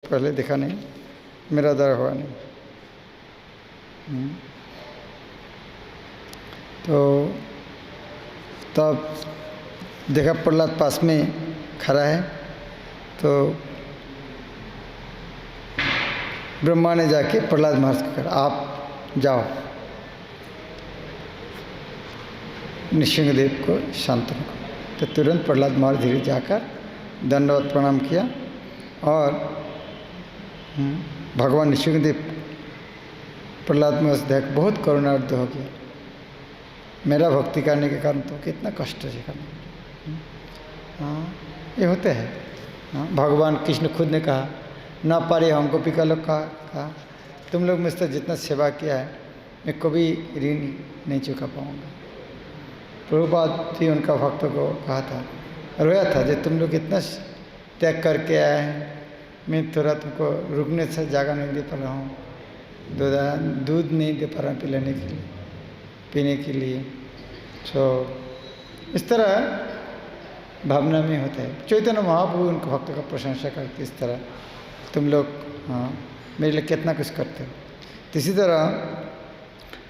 पहले देखा नहीं, मेरा दर हुआ नहीं। तो तब देखा प्रहलाद पास में खड़ा है, तो ब्रह्मा ने जाके प्रहलाद महर्षि को कहा आप जाओ नृसिंहदेव को शांतन को। तो तुरंत प्रहलाद महर्षि धीरे जाकर दंडवत प्रणाम किया और भगवान नृसिंहदेव प्रहलाद महर्षि देख बहुत करुणार्थ हो गया। मेरा भक्ति करने के कारण तो कितना कष्ट है करना। हाँ ये होते हैं। हाँ भगवान कृष्ण खुद ने कहा ना पारे हम गोपिका लोग कहा तुम लोग मुझसे जितना सेवा किया है मैं कभी ऋण नहीं चुका पाऊँगा। प्रभुपाद भी उनका भक्तों को कहा था, रोया था जब तुम लोग इतना त्याग करके आए हैं, मैं थोड़ा तुमको रुकने से जगह नहीं दे पा रहा हूँ, दूध नहीं दे पा रहा पिलाने के लिए पीने के लिए। तो इस तरह भावना में होता है। चैतन्य महाप्रभु उनके भक्तों का प्रशंसा करते इस तरह तुम लोग हाँ मेरे लिए कितना कुछ करते हो। तो इसी तरह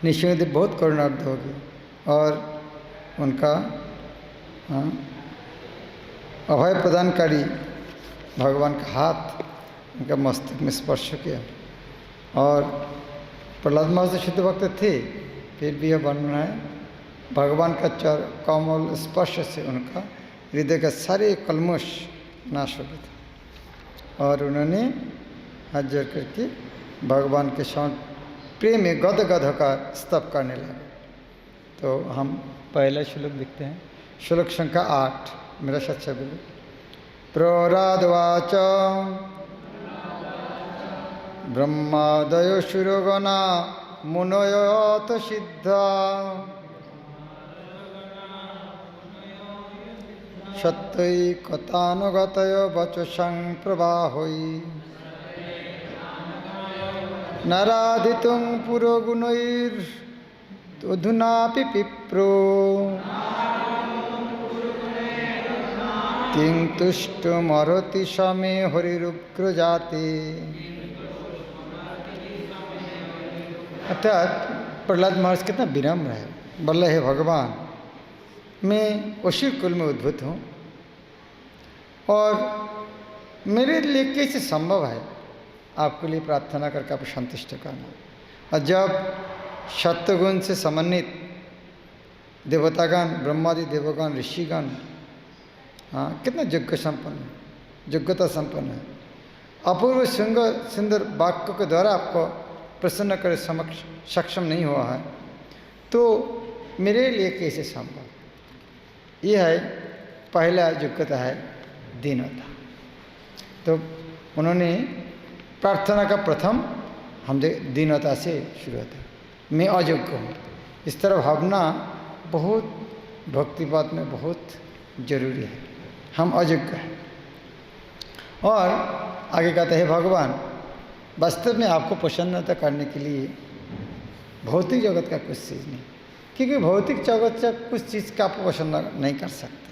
नृसिंहदेव बहुत करुणार्थ हो गए और उनका हाँ अभय प्रदानकारी भगवान का हाथ उनका मस्तक में स्पर्श किया। और प्रहलाद महर्षि शुद्ध भक्त थे, फिर भी यह वर्णन है भगवान का कमल स्पर्श से उनका हृदय का सारे कलमश नाश हो गए थे और उन्होंने हाथ जोड़ करके भगवान के साथ प्रेम में गद गद होकर स्तव करने लगे। तो हम पहला श्लोक देखते हैं, श्लोक संख्या 8, मेरा सच्चा बोलो। प्रहलादवाच ब्रह्मादयो सुरगणा मुनयत सिद्धा सत्वैकतानुगतय वचसं प्रवाहै नाराधितुं पुरोगुणैरधुनापि विप्रो किं तुष्टुमर्हति समे हरिरुग्रजाते। अर्थात प्रहलाद महर्षि कितना विनम्र है, बोले हे भगवान मैं असुर कुल में उद्भूत हूँ और मेरे लिए कैसे संभव है आपके लिए प्रार्थना करके आप संतुष्ट करना। और जब सत्वगुण से समन्वित देवतागण ब्रह्मादि देवगण ऋषिगण हाँ कितना योग्यता संपन्न है, अपूर्व सुंदर वाक्य के द्वारा आपको प्रसन्न करे सक्षम नहीं हुआ है तो मेरे लिए कैसे संभव। यह है पहला योग्यता है दीनता। तो उन्होंने प्रार्थना का प्रथम हम दीनता से शुरू होता है, मैं अयोग्य हूँ। इस तरह भावना बहुत भक्तिपात में बहुत जरूरी है, हम अयोग्य हैं। और आगे कहते हैं भगवान वास्तव में आपको प्रसन्नता करने के लिए भौतिक जगत का कुछ चीज़ नहीं, क्योंकि भौतिक जगत से कुछ चीज़ का आप प्रसन्न नहीं कर सकते।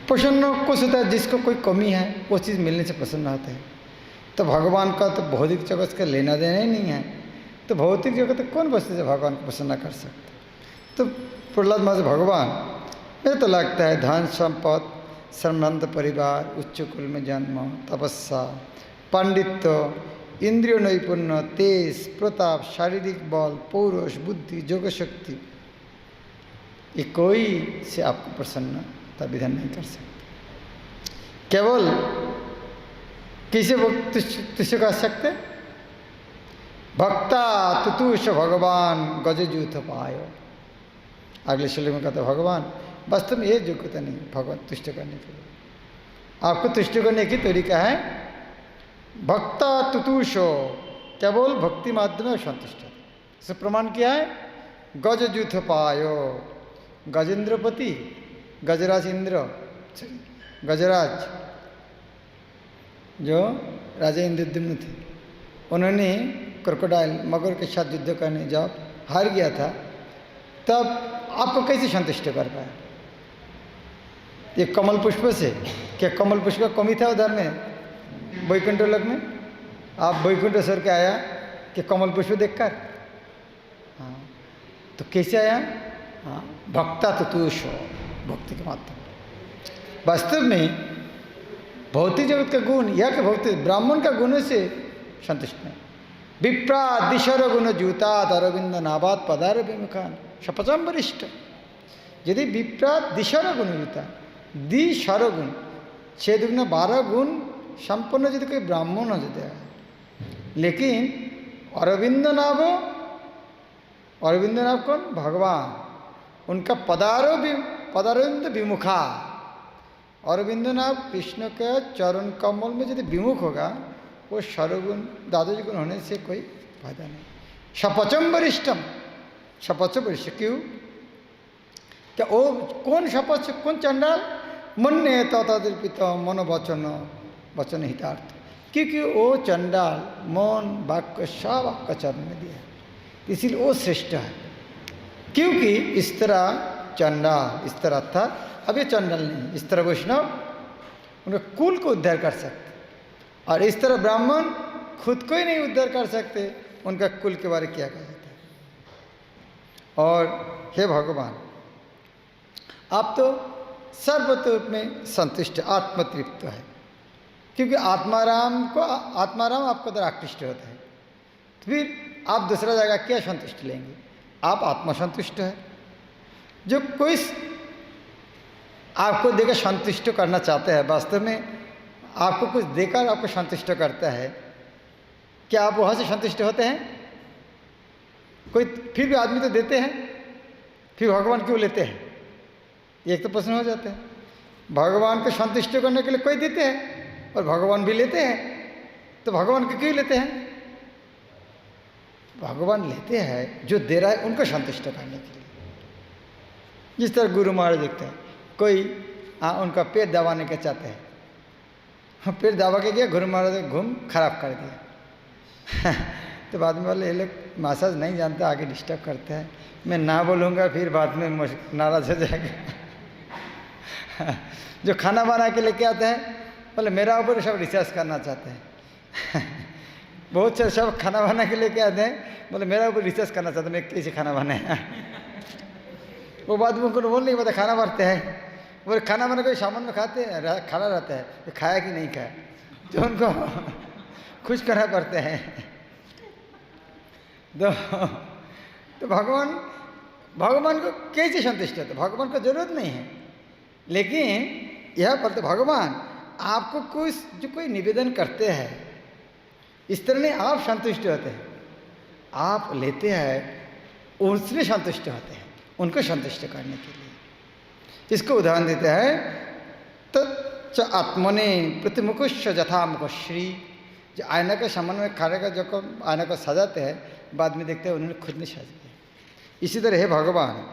प्रसन्न कुछ होता है जिसको कोई कमी है वो चीज़ मिलने से प्रसन्न होता है। तो भगवान का तो भौतिक जगत का लेना देना ही नहीं है, तो भौतिक जगत कौन वस्तु से भगवान को प्रसन्न कर सकते। तो प्रहलाद महर्षि भगवान मुझे तो लगता है धन संपत्ति श्रमनंद परिवार उच्च कुल में जन्म तपस्या पांडित्य इंद्रिय नैपुण्य तेज प्रताप शारीरिक बल पौरुष बुद्धि योग शक्ति ये कोई से आपको प्रसन्नता विधान नहीं कर सकते। केवल किसे तुष्ट कर सकते भक्ता तुतुष भगवान गजजूथ पायो। अगले श्लोक में कहते भगवान वास्तव में ये योग्यता नहीं भगवान तुष्ट करने के लिए। आपको तुष्ट करने की तरीका है भक्ता तुतुषो, केवल भक्ति माध्यम में संतुष्ट। इसे प्रमाण किया है गजजूथ पायो। गजेंद्रपति गजराज इंद्र गजराज जो राजा इंद्रद्युम्न थे, उन्होंने क्रोकोडाइल मगर के साथ युद्ध करने जब हार गया था तब आपको कैसे संतुष्ट कर पाया। ये कमल पुष्प से क्या कमल पुष्प का कमी था उधर में वैकुंठ लोक में? आप वैकुंठेश्वर के आया कि कमल पुष्प देखकर? हाँ, तो कैसे आया? हाँ, भक्ता तो तुष भक्ति के माध्यम। वास्तव में भौतिक जगत का गुण या कि भौतिक ब्राह्मण का गुण से संतुष्ट नहीं। विप्रा दिशर गुण जूता अरविंद नाभात पदार विमुखान शपथम वरिष्ठ। यदि विप्रा दिशर गुण जूता दिशर गुण 6 दुगुना 12 गुण संपन्न यदि कोई ब्राह्मण हो जाता है, लेकिन अरविंद नाभ कौन? भगवान। उनका पदारविंद विमुखा। अरविंद नाभ कृष्ण के चरण कमल में यदि विमुख होगा, वो सर्वगुण द्वादश गुण होने से कोई फायदा नहीं। शपचम वरिष्ठम, शपच वरिष्ठ क्यों? क्या वो कौन शपच? कौन चंडाल? मन ने तदित वचन हितार्थ। क्योंकि वो चंडाल मन वाक्य सब आपका चरण में दिया, इसीलिए वो श्रेष्ठ है। क्योंकि इस तरह चंडाल, इस तरह था, अब ये चंडाल नहीं, इस तरह वैष्णव उनका कुल को उद्धार कर सकते, और इस तरह ब्राह्मण खुद को ही नहीं उद्धार कर सकते, उनका कुल के बारे क्या कहा जाता है। और हे भगवान, आप तो सर्वतोर में संतुष्ट आत्मतृप्त है, क्योंकि आत्माराम आपको द्वारा आकृष्ट होता है। तो फिर आप दूसरा जगह क्या संतुष्ट लेंगे? आप आत्मा संतुष्ट है। जो कोई आपको देकर संतुष्ट करना चाहते हैं, वास्तव में आपको कुछ देकर आपको संतुष्ट करता है, क्या आप वहाँ से संतुष्ट होते हैं? कोई फिर भी आदमी तो देते हैं, फिर भगवान क्यों लेते हैं? एक तो प्रश्न हो जाता है। भगवान को संतुष्ट करने के लिए कोई देते हैं और भगवान भी लेते हैं, तो भगवान को क्यों लेते हैं? भगवान लेते हैं जो दे रहा है उनको संतुष्ट करने के लिए। जिस तरह गुरु महाराज देखते हैं, कोई उनका पेट दबाने के चाहते हैं, पेट दबा के गया, गुरु महाराज घूम खराब कर दिया। तो बाद में बोले ये लोग मसाज नहीं जानते, आगे डिस्टर्ब करते हैं, मैं ना बोलूँगा फिर बाद में नाराज हो जाएगा। जो खाना बना के लेके आते हैं, बोले मेरा ऊपर सब रिसर्च करना चाहते हैं। बहुत से सब खाना बना के लेके आते हैं, बोले मेरा ऊपर रिसर्च करना चाहते हैं, मैं कैसे खाना बनाया। वो बाद में उनको बोल नहीं पता, खाना बनते हैं, वो खाना बना के सामान में खाते हैं, खाना रहता है, तो खाया कि नहीं खाया, तो उनको खुश करना पड़ते हैं। तो भगवान को कैसे संतुष्ट होते? भगवान को जरूरत नहीं है, लेकिन यह पर तो भगवान आपको कोई निवेदन करते हैं, इस तरह नहीं आप संतुष्ट होते हैं, आप लेते हैं, उसमें संतुष्ट होते हैं, उनको संतुष्ट करने के लिए। इसको उदाहरण देते हैं, तो आत्मने प्रतिमुखुष जथामुख श्री। जो आयना के सामान में खाने का जो आयना को सजाते हैं, बाद में देखते हैं उन्होंने खुद नहीं सजाया। इसी तरह है भगवान,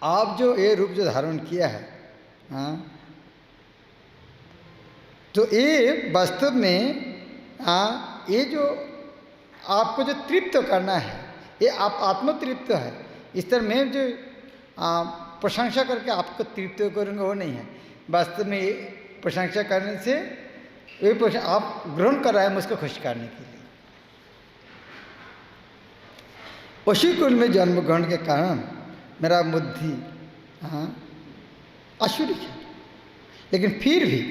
आप जो ये रूप जो धारण किया है, हाँ, तो ये वास्तव में ये जो आपको जो तृप्त करना है, ये आप आत्मतृप्त है। इस तरह मैं जो प्रशंसा करके आपको तृप्त करूँगा वो नहीं है। वास्तव में ये प्रशंसा करने से ये आप ग्रहण कर रहे हैं मुझको खुश करने के लिए। उसी कुल में जन्म ग्रहण के कारण मेरा बुद्धि आसुरी है, लेकिन फिर भी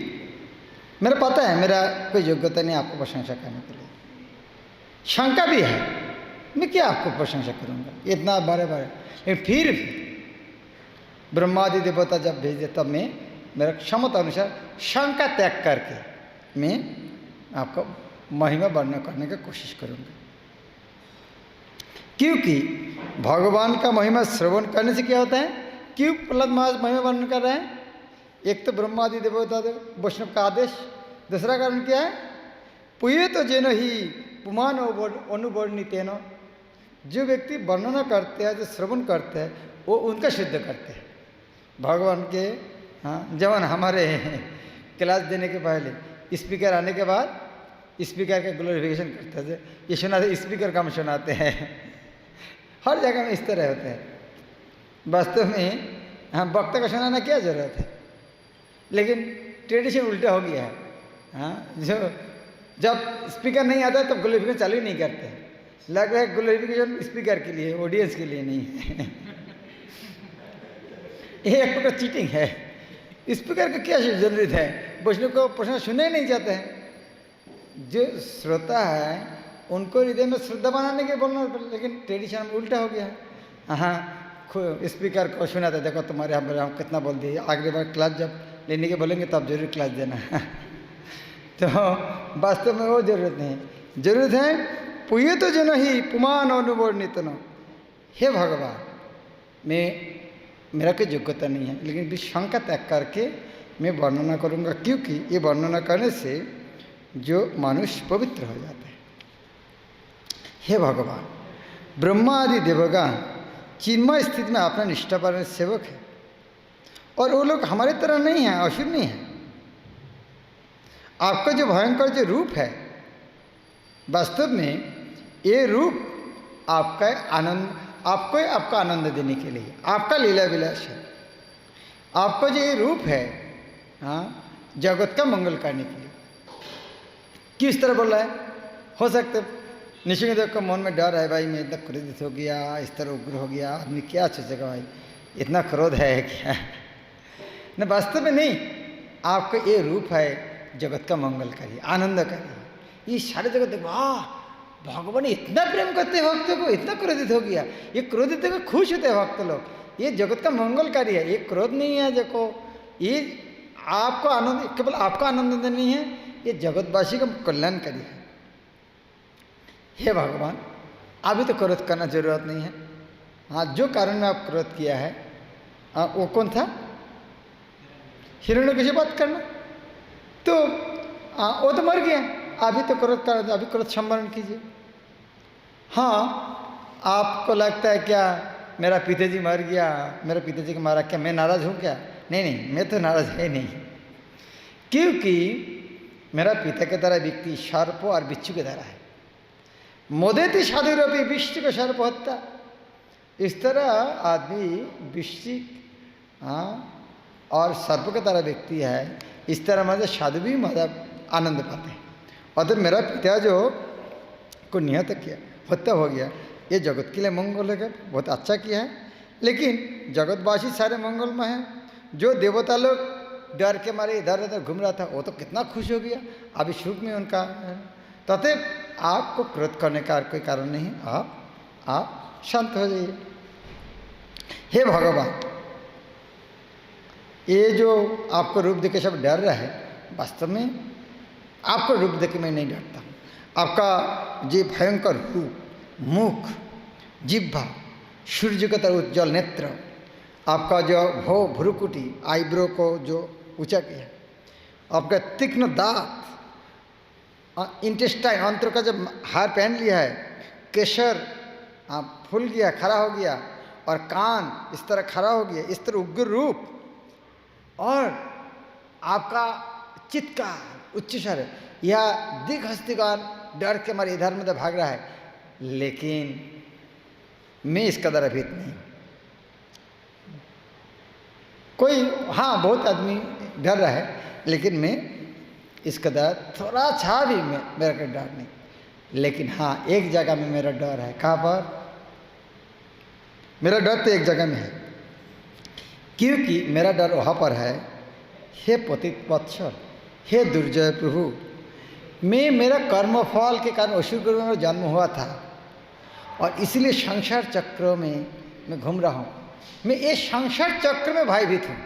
मेरा पता है मेरा कोई योग्यता नहीं आपको प्रशंसा करने के लिए। शंका भी है, मैं क्या आपको प्रशंसा करूँगा इतना बारे बारे, लेकिन फिर भी ब्रह्मादि देवता जब भेजे तब मैं मेरा क्षमता अनुसार शंका त्याग करके मैं आपको महिमा वर्णन करने की कोशिश करूँगा। क्योंकि भगवान का महिमा श्रवण करने से क्या होता है? क्यों प्रहलाद महाराज महिमा वर्णन कर रहे हैं? एक तो ब्रह्मादि देवता वैष्णव का आदेश, दूसरा कारण क्या है? पुये तो जेनो ही पुमान अनुवर्णितेन। जो व्यक्ति वर्णना करते हैं, जो श्रवण करते हैं, वो उनका सिद्ध करते हैं भगवान के। हाँ, जब हमारे क्लास देने के पहले स्पीकर आने के बाद स्पीकर का ग्लोरिफिकेशन करते थे, ये सुनाते स्पीकर का हम सुनाते हैं। हर जगह में इस तरह होते हैं। वास्तव में हम वक्ता को सुनाना क्या जरूरत है? लेकिन ट्रेडिशन उल्टा हो गया है। हाँ, जो जब स्पीकर नहीं आता तब ग्लोरीफिकेशन चालू ही नहीं करते, लग रहा है ग्लोरीफिकेशन स्पीकर के लिए, ऑडियंस के लिए नहीं है। ये एक प्रकार चीटिंग है। स्पीकर की क्या जरूरत है, वैष्णव को प्रश्न सुनने ही नहीं जाते हैं। जो श्रोता है उनको हृदय में श्रद्धा बनाने के बोलना, लेकिन ट्रेडिशन में उल्टा हो गया है। हाँ, स्पीकर को सुना था, देखो तुम्हारे हम कितना बोल दिए, अगली बार क्लास जब लेने के बोलेंगे तब जरूर क्लास देना। तो वास्तव में वो जरूरत नहीं, जरूरत है पुए तो जन ही पुमान अनुवर्णित न। हे भगवान, मेरा कोई योग्यता नहीं है, लेकिन विशंका त्याग करके मैं वर्णना करूँगा, क्योंकि ये वर्णना करने से जो मनुष्य पवित्र हो जाता है। हे भगवान, ब्रह्मा आदि देवगण चिन्मय स्थिति में अपना निष्ठापरायण सेवक है, और वो लोग हमारे तरह नहीं है, असुर नहीं है। आपका जो भयंकर जो रूप है, वास्तव में ये रूप आपका आनंद, आपका आनंद देने के लिए, आपका लीला विलास है। आपका जो ये रूप है, हाँ, जगत का मंगल करने के लिए। किस तरह बोल रहा है? हो सकता है नृसिंहदेव का मन में डर है, भाई मैं इतना क्रोधित हो गया, इस तरह उग्र हो गया, आदमी क्या सोचेगा, भाई इतना क्रोध है क्या? न, वास्तव में नहीं, आपका ये रूप है जगत का मंगल करिए, आनंद करिए। ये सारे जगत देखो, वाह भगवान इतना प्रेम करते हैं भक्तों को, इतना क्रोधित हो गया, ये क्रोधित होकर खुश होते हैं भक्त लोग। ये जगत का मंगलकारी है, ये क्रोध नहीं है। देखो, ये आपको आनंद, केवल आपका आनंद नहीं है, ये जगतवासी का कल्याणकारी है। हे भगवान, अभी तो क्रोध करना जरूरत नहीं है। हाँ, जो कारण में आप क्रोध किया है, हाँ, वो कौन था? हिरण्य से बात करना, तो वो तो मर गया, अभी तो क्रोध कर, अभी क्रोध संवरण कीजिए। हाँ, आपको लगता है क्या मेरा पिताजी मर गया, मेरा पिताजी को मारा, क्या मैं नाराज हूँ क्या? नहीं नहीं, मैं तो नाराज है नहीं, क्योंकि मेरा पिता के तरह व्यक्ति सर्प और बिच्छू के तरह है। मोदेति साधुरपि वृश्चिक को सर्प हत्या, इस तरह आदमी वृश्चिक, हाँ, और सर्प के तरह व्यक्ति है। इस तरह मतलब साधु भी मतलब आनंद पाते हैं। अतः मेरा पिता जो को निहत किया, हत्या हो गया, ये जगत के लिए मंगल है, बहुत अच्छा किया है। लेकिन जगतवासी सारे मंगलमय हैं। जो देवता लोग डर के मारे इधर उधर घूम रहा था, वो तो कितना खुश हो गया, अभी सुख में उनका। तथा आपको क्रोध करने का कोई कारण नहीं, आप शांत हो जाइए। हे भगवान, ये जो आपको रूप देख के सब डर रहा है, वास्तव में आपको रूप देख के मैं नहीं डरता हूँ। आपका जो भयंकर रूप, मुख, जिह्वा, सूर्य की तरह उज्ज्वल नेत्र, आपका जो भ्रुकुटी, आईब्रो को जो ऊंचा किया, आपका तीक्ष्ण दांत, इंटेस्टाइन, अंतर का जब हार पहन लिया है, केसर फूल गया, खड़ा हो गया, और कान इस तरह खड़ा हो गया, इस तरह उग्र रूप, और आपका चित्कार, उच्च स्वर, या दिख हस्तिकार डर के मारे इधर उधर भाग रहा है, लेकिन मैं इसका दर भीत नहीं। कोई, हाँ, बहुत आदमी डर रहा है, लेकिन मैं इसका डर थोड़ा छा भी मेरा कोई डर नहीं। लेकिन हाँ, एक जगह में मेरा डर है। कहाँ पर? मेरा डर तो एक जगह में है, क्योंकि मेरा डर वहाँ पर है, हे पतित वत्सल, हे दुर्जय प्रभु, मेरा कर्मफल के कारण असुर कुल में जन्म हुआ था, और इसलिए संसार चक्र में मैं घूम रहा हूँ। मैं ये संसार चक्र में भयभीत हूँ।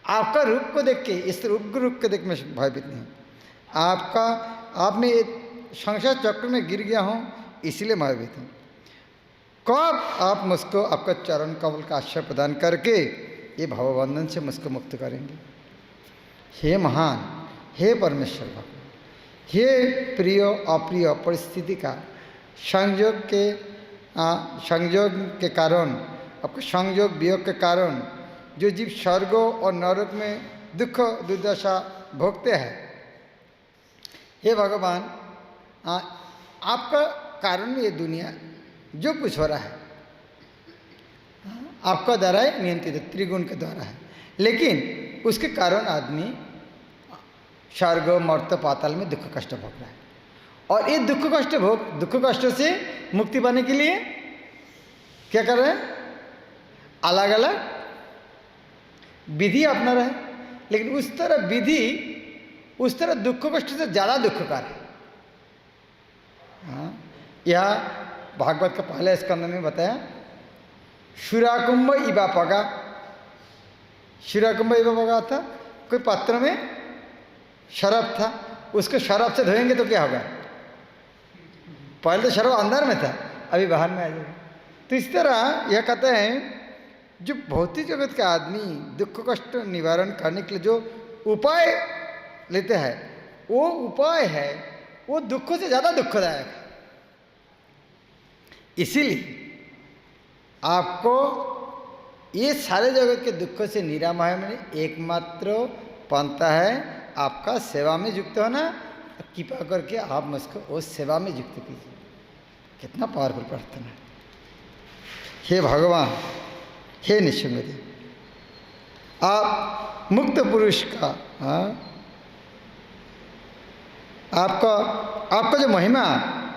आपका रूप को देख के, इस उग्र रूप को देख मैं भयभीत नहीं हूँ। आप में संसार चक्र में गिर गया हूँ, इसलिए भयभीत हूँ। कब आप मुझको आपका चरण कमल का आश्रय प्रदान करके ये भवबंधन से मुझको मुक्त करेंगे? हे महान, हे परमेश्वर भगवान, हे प्रिय अप्रिय परिस्थिति का संयोग के कारण, आपके संयोग वियोग के कारण जो जीव स्वर्गों और नरक में दुख दुर्दशा भोगते हैं, हे भगवान, आपका कारण में ये दुनिया जो कुछ हो रहा है आपका द्वारा नियंत्रित, त्रिगुण के द्वारा है। लेकिन उसके कारण आदमी स्वर्ग मर्त्य पाताल में दुख कष्ट भोग रहा है। और ये दुख कष्ट से मुक्ति पाने के लिए क्या कर रहे हैं? अलग अलग विधि अपना रहे, लेकिन उस तरह विधि उस तरह दुख कष्ट से ज़्यादा दुखकार है। हाँ, यह भागवत का पहले स्कंद में बताया, शुराकुंभ इवा पगा। शुराकुंभ इवा पगा था, कोई पात्र में शराब था, उसको शराब से धोएंगे तो क्या होगा? पहले तो शराब अंदर में था, अभी बाहर में आ जाएगा। तो इस तरह यह कहते हैं, जो भौतिक जगत का आदमी दुख कष्ट निवारण करने के लिए जो उपाय लेते हैं, वो उपाय है वो दुखों से ज़्यादा दुखदायक है। इसीलिए आपको ये सारे जगत के दुखों से निरामय में एकमात्र पंथा है आपका सेवा में युक्त होना। कृपा करके आप मुझको उस सेवा में युक्त कीजिए। कितना पावरफुल प्रार्थना है। हे भगवान, हे निसंगदेव, आप मुक्त पुरुष का आपका जो महिमा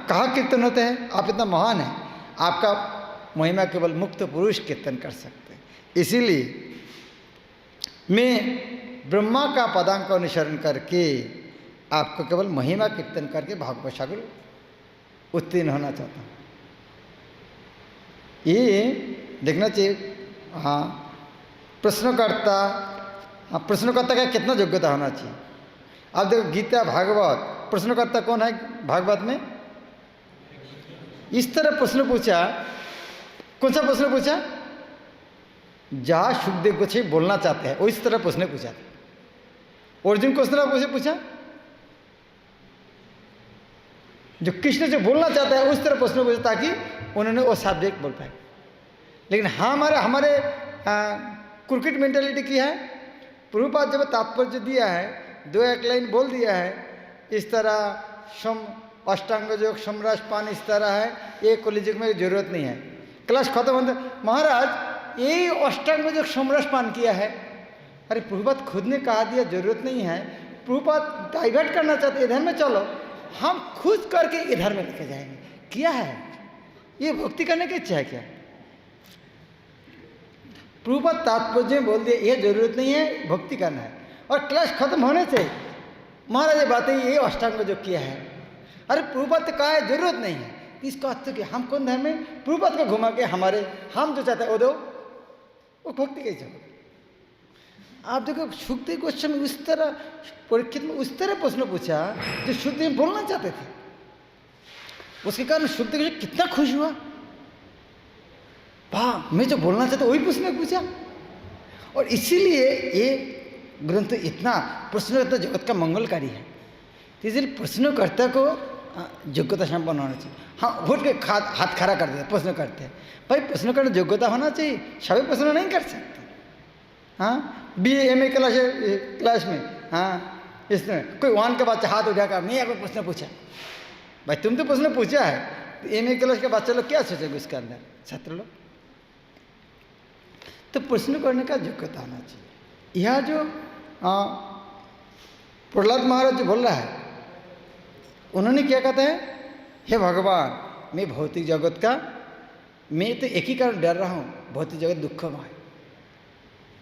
कहाँ कीर्तन होते हैं? आप इतना महान है, आपका महिमा केवल मुक्त पुरुष कीर्तन कर सकते हैं। इसीलिए मैं ब्रह्मा का पदांक का अनुसरण करके आपको केवल महिमा कीर्तन करके भागवत सागर उत्तीर्ण होना चाहता हूँ। ये देखना चाहिए। हाँ, प्रश्नकर्ता का कितना योग्यता होना चाहिए। आप देखो गीता भागवत, प्रश्नकर्ता कौन है भागवत में? इस तरह प्रश्न पूछा। कौन सा प्रश्न पूछा? जहाँ सुखदेव कुछ बोलना चाहते हैं वो इस तरह प्रश्न पूछा। अर्जुन को उस तरह पूछा, जो कृष्ण से बोलना चाहता है उस तरह प्रश्न पूछा, ताकि उन्होंने वो सब्जेक्ट बोल पाए। लेकिन हमारे क्रिकेट मेंटालिटी की है। प्रभुपाद जब तात्पर्य दिया है, 2-1 लाइन बोल दिया है, इस तरह अष्टांग योग समरस पान इस तरह है, ये कॉलेज में जरूरत नहीं है। क्लास खत्म होता महाराज यही अष्टांग योग समरस पान किया है। अरे प्रभुपाद खुद ने कहा दिया जरूरत नहीं है। प्रभुपाद डाइवर्ट करना चाहते इधर में चलो, हम खुद करके इधर में लेके जाएंगे। किया है ये भक्ति करने की इच्छा है क्या? प्रभुपाद तात्पर्य में बोल दिया ये जरूरत नहीं है, भक्ति करना है। और क्लास खत्म होने से महाराज ये बातें ये अष्टांग जो किया है। अरे प्रभुपाद तो कहा है जरूरत नहीं है, इसका अर्थ कि हम कौन धर्म में प्रभुपाद को घुमा के हम जो चाहते हैं वो दो, वो भक्ति कैसे हो? आप देखो सुखदेव गोस्वामी उस तरह परीक्षित में उस तरह प्रश्न पूछा जो सुखदेव बोलना चाहते थे। उसके कारण सुखदेव गोस्वामी कितना खुश हुआ। वाह, मैं जो बोलना चाहता वही प्रश्न पूछा। और इसीलिए ये ग्रंथ इतना प्रश्नकर्ता जगत का मंगलकारी है। तो इसलिए प्रश्नकर्ता को योग्यता संपन्न होना चाहिए। हाँ, वोट के हाथ खड़ा कर देते प्रश्न करते हैं। भाई प्रश्न करने योग्यता होना चाहिए, सभी प्रश्न नहीं कर सकते। हाँ, BA MA क्लास में हाँ इसमें कोई 1 का बच्चा हाथ उठाकर मैं आपको प्रश्न पूछा। भाई तुम तो प्रश्न पूछा है, तो MA क्लास के बच्चे लोग क्या सोचेंगे उसके अंदर, छात्र लोग? तो प्रश्न करने का योग्यता होना चाहिए। यह जो प्रहलाद महाराज जो बोल रहा है, उन्होंने क्या कहते हैं? हे भगवान, मैं भौतिक जगत का मैं तो एक ही कारण डर रहा हूँ, भौतिक जगत दुखमय,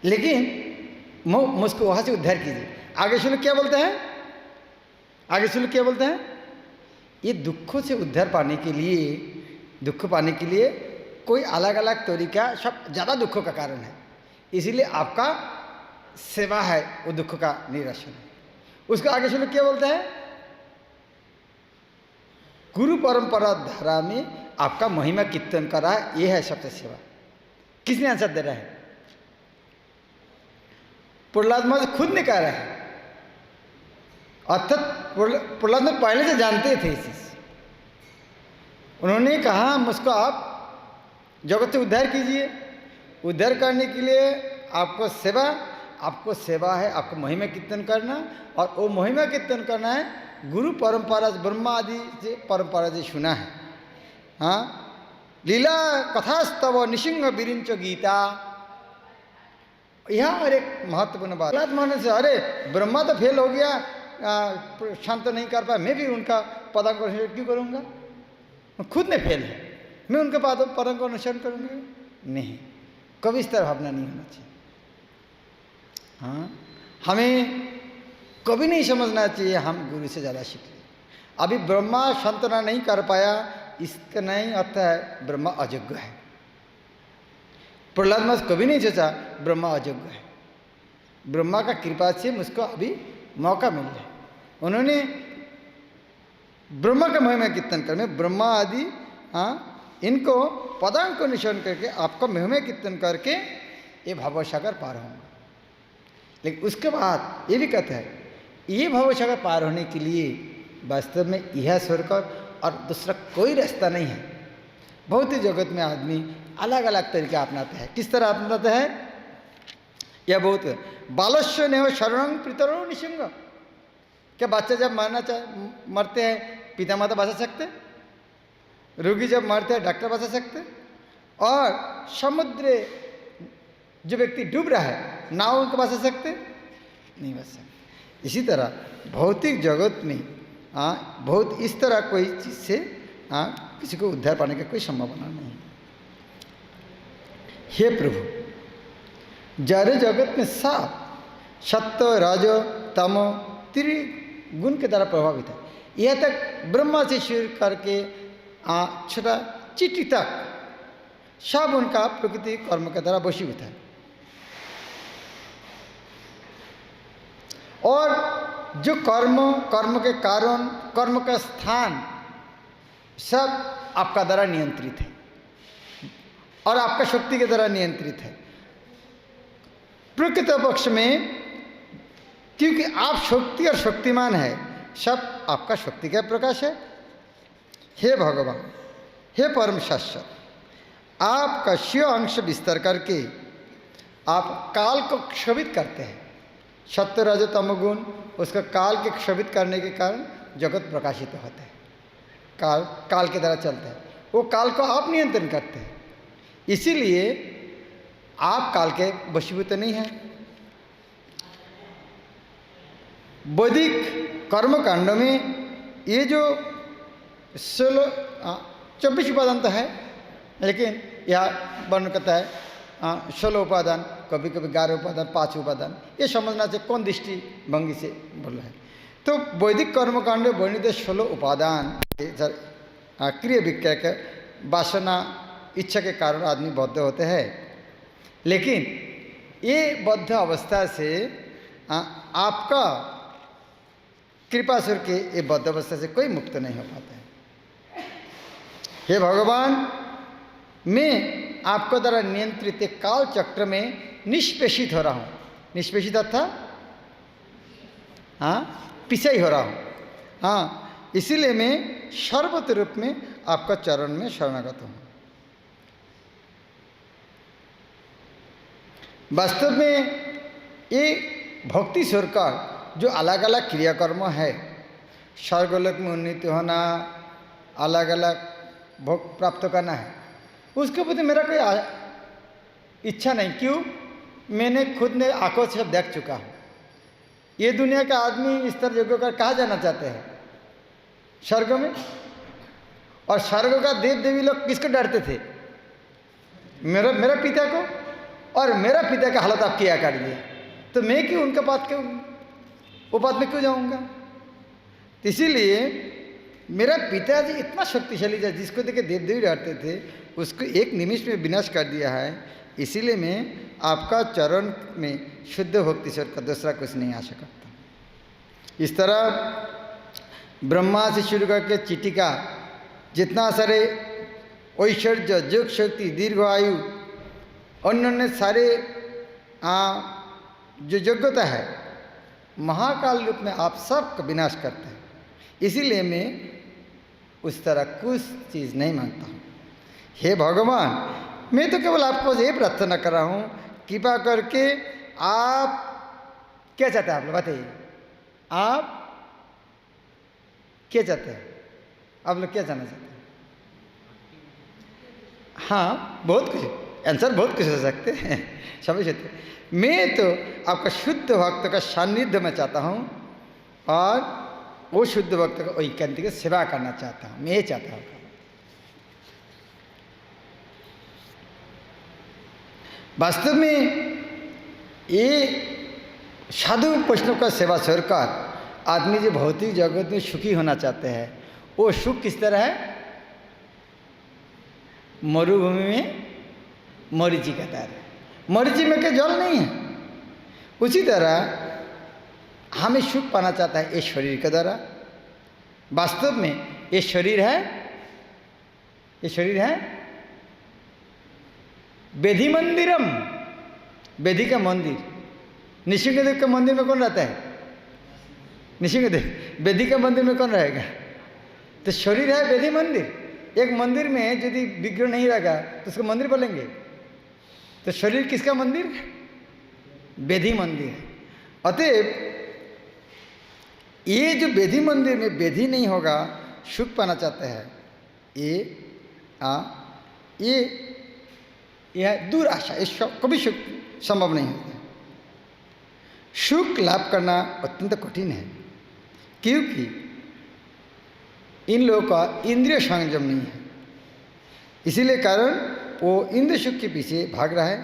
लेकिन मुझको वहाँ से उद्धार कीजिए। आगे सुनो क्या बोलते हैं? आगे सुनो क्या बोलते हैं? ये दुखों से उद्धार पाने के लिए, दुख पाने के लिए कोई अलग अलग तरीका, सब ज़्यादा दुखों का कारण है। इसीलिए आपका सेवा है वो दुख का निराशन है। उसको आगे सुनो क्या बोलते हैं? गुरु परंपरा धारा में आपका महिमा कीर्तन कर रहा है, ये है सबसे सेवा। किसने आंसर दे रहा है? प्रहलाद महाराज खुद ने कह रहा है। अर्थात प्रहलाद में पहले से जानते थे इस चीज। उन्होंने कहा मुझको आप जगत से उद्धार कीजिए। उद्धार करने के लिए आपको सेवा है, आपको महिमा कीर्तन करना। और वो महिमा कीर्तन करना है गुरु परंपरा, ब्रह्मा आदि से परंपरा से सुना है। हाँ, लीला कथास्तव निशिंग विरिंच गीता। यह और एक महत्वपूर्ण बात, प्रहलाद महाराज से अरे ब्रह्मा तो फेल हो गया, शांत नहीं कर पाया, मैं भी उनका पदांक अनुसरण क्यों करूँगा? खुद ने फेल है, मैं उनके पदांक को अनुसरण करूँगा? नहीं, कभी इस तरह भावना नहीं होना चाहिए। हाँ, हमें कभी नहीं समझना चाहिए हम गुरु से ज़्यादा सीख लें। अभी ब्रह्मा संतना नहीं कर पाया, इसका नहीं अर्थ है ब्रह्मा अयोग्य है। प्रहलाद महाराज कभी नहीं सोचा ब्रह्मा अयोग्य है। ब्रह्मा का कृपा से मुझको अभी मौका मिल रहा है। उन्होंने ब्रह्मा का महिमा कीर्तन कर, मैं ब्रह्मा आदि इनको पदांक को निशान करके आपका महिमा कीर्तन करके ये भवसागर पार होंगे। लेकिन उसके बाद ये भी कहता है ये भवसागर पार होने के लिए वास्तव में यह स्वर्ग और दूसरा कोई रास्ता नहीं है। बहुत ही जगत में आदमी अलग अलग तरीका अपनाते हैं। किस तरह अपनाते हैं? यह बहुत बालस्य ने शरणं पितरो निसंग। क्या बच्चा जब मरते हैं पिता माता बचा सकते? रोगी जब मरते हैं डॉक्टर बचा सकते? और समुद्र जो व्यक्ति डूब रहा है नाव उनको बचा सकते? नहीं बचा सकते। इसी तरह भौतिक जगत में बहुत इस तरह कोई चीज़ से किसी को उद्धार पाने की कोई संभावना नहीं। हे प्रभु, जारे जगत में सब सत्य रजो तमो त्रिगुण के द्वारा प्रभावित है। यह तक ब्रह्मा से शुरू करके छोटा चीटी तक सब उनका प्रकृति कर्म के द्वारा वशीभूत है। और जो कर्म के कारण, कर्म का स्थान सब आपका द्वारा नियंत्रित है और आपका शक्ति के द्वारा नियंत्रित है। प्रकृत पक्ष में क्योंकि आप शक्ति और शक्तिमान है, सब आपका शक्ति का प्रकाश है। हे भगवान, हे परम शाश्वत, आपका शिव अंश विस्तार करके आप काल को क्षोभित करते हैं। सत्य रज तमोगुण उसका काल के क्षोभित करने के कारण जगत प्रकाशित होता है। काल के द्वारा चलता है, वो काल को आप नियंत्रण करते हैं। इसीलिए आप काल के वशीभूत नहीं हैं। वैदिक कर्मकांड में ये जो 24 उपादान तो है, लेकिन यह वर्ण कहता है 16 उपादान, कभी कभी 11 उपादान, 5 उपादान। ये समझना चाहिए कौन दृष्टि भंगी से बोल रहा है। तो वैदिक कर्मकांड में वर्णित 16 उपादान क्रिय विक्रय के वासना इच्छा के कारण आदमी बद्ध होते हैं। लेकिन ये बद्ध अवस्था से आपका कृपा स्वर के ये बद्ध अवस्था से कोई मुक्त नहीं हो पाता है। हे भगवान, मैं आपको द्वारा नियंत्रित काल चक्र में निष्पेषित हो रहा हूँ। निष्पेषित अर्थात पीछे ही हो रहा हूँ। इसीलिए मैं सर्वत रूप में आपका चरण में शरणागत हूँ। वास्तव में ये भक्ति स्वर का जो अलग अलग क्रियाकर्म है, स्वर्गलोक में उन्नति होना, अलग अलग भोग प्राप्त करना है, उसके प्रति मेरा कोई इच्छा नहीं। क्यों? मैंने खुद ने आंखों से देख चुका हूँ। ये दुनिया का आदमी इस तरह योग्य कर कहाँ जाना चाहते हैं? स्वर्ग में। और स्वर्ग का देव देवी लोग किसको डरते थे? मेरा पिता को। और मेरा पिता का हालत आप किया कर दिया, तो मैं क्यों उनके बात क्यों वो बात में क्यों जाऊंगा? तो इसीलिए मेरा पिताजी इतना शक्तिशाली था, जिसको देखे देव देवी डरते थे, उसको एक निमिष में विनाश कर दिया है। इसीलिए मैं आपका चरण में शुद्ध भक्ति स्वर का दूसरा कुछ नहीं आशा करता। इस तरह ब्रह्मा से शुरू करके चिटिका जितना सारे ऐश्वर्य, योग शक्ति, दीर्घ आयु, अन्य सारे जो योग्यता है, महाकाल रूप में आप सबका विनाश करते हैं। इसीलिए मैं उस तरह कुछ चीज़ नहीं मांगता हूँ। हे भगवान, मैं तो केवल आपको ये प्रार्थना कर रहा हूँ, कृपा करके आप क्या चाहते हैं? आप लोग बताइए, आप क्या चाहते हैं? आप लोग क्या जानना चाहते हैं? हाँ, बहुत कुछ। आंसर बहुत कुछ हो सकते हैं, समझ सकते। मैं तो आपका शुद्ध भक्त का सानिध्य में चाहता हूँ और वो शुद्ध भक्त का एकांतिक सेवा करना चाहता हूँ, मैं ये चाहता हूँ। वास्तव में ये साधु वैष्णव का सेवा छोड़कर आदमी जो भौतिक जगत में सुखी होना चाहते हैं, वो सुख किस तरह है? मरुभूमि में मरीचि का तरह। मरीचि में क्या जल नहीं है? उसी तरह हमें सुख पाना चाहता है इस शरीर के द्वारा। वास्तव में ये शरीर है, ये शरीर है वेदी मंदिरम, वेदी का मंदिर। नृसिंहदेव के मंदिर में कौन रहता है? नृसिंहदेव। वेदी का मंदिर में कौन रहेगा? तो शरीर है वेदी मंदिर। एक मंदिर में यदि विग्रह नहीं रहेगा तो उसको मंदिर बोलेंगे। तो शरीर किसका मंदिर? वेदी मंदिर है। अतएव ये जो वेदी मंदिर में वेदी नहीं होगा, सुख पाना चाहते हैं, यह दूर आशा, इस कभी सुख संभव नहीं होता। सुख लाभ करना अत्यंत कठिन है, क्योंकि इन लोगों का इंद्रिय संयम नहीं है। इसीलिए कारण वो इंद्रिय सुख के पीछे भाग रहा है।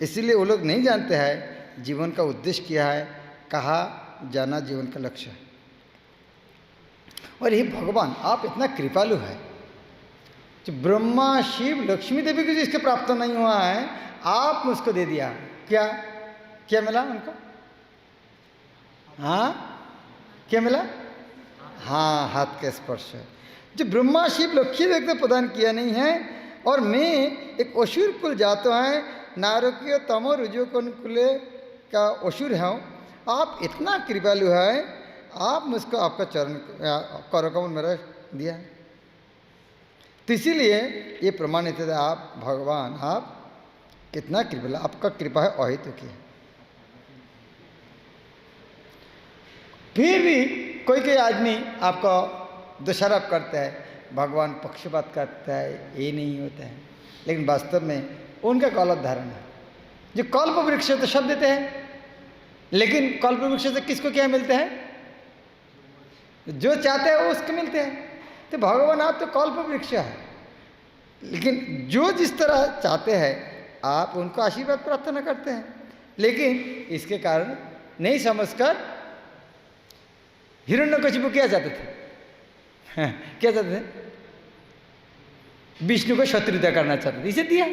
इसीलिए वो लोग नहीं जानते हैं जीवन का उद्देश्य क्या है, कहाँ जाना जीवन का लक्ष्य है। और ये भगवान आप इतना कृपालु है, जो ब्रह्मा शिव लक्ष्मी देवी को जिसके प्राप्त नहीं हुआ है, आप मुझको दे दिया। क्या क्या मिला उनको? हाँ, क्या मिला? हाँ, हाथ का स्पर्श है। जो ब्रह्मा शिव लक्ष्मी देवी को प्रदान किया नहीं है, और मैं एक असुर कुल जाता है, नारकीय तमो रुजो कुले का असुर है। आप इतना कृपालु है, आप मुझको आपका चरण करकमल मेरा दिया। तो इसीलिए ये प्रमाणित है आप भगवान, आप कितना कृपालु, आपका कृपा है अहेतुकी है। फिर भी कोई कोई आदमी आपको दोषारोप करता है, भगवान पक्षपात करता है, ये नहीं होता है। लेकिन वास्तव में उनका गलत धारणा है। जो कल्प वृक्ष तो सब देते हैं, लेकिन कल्प वृक्ष से किसको क्या मिलता है? जो चाहते हैं वो उसको मिलते हैं। तो भगवान आप तो कल्प वृक्ष है, लेकिन जो जिस तरह चाहते हैं आप उनको आशीर्वाद प्रार्थना करते हैं। लेकिन इसके कारण नहीं समझकर हिरण्यकशिपु क्या चाहते थे? क्या चाहते थे? विष्णु को शत्रुता करना चाहते थे, इसे दिया।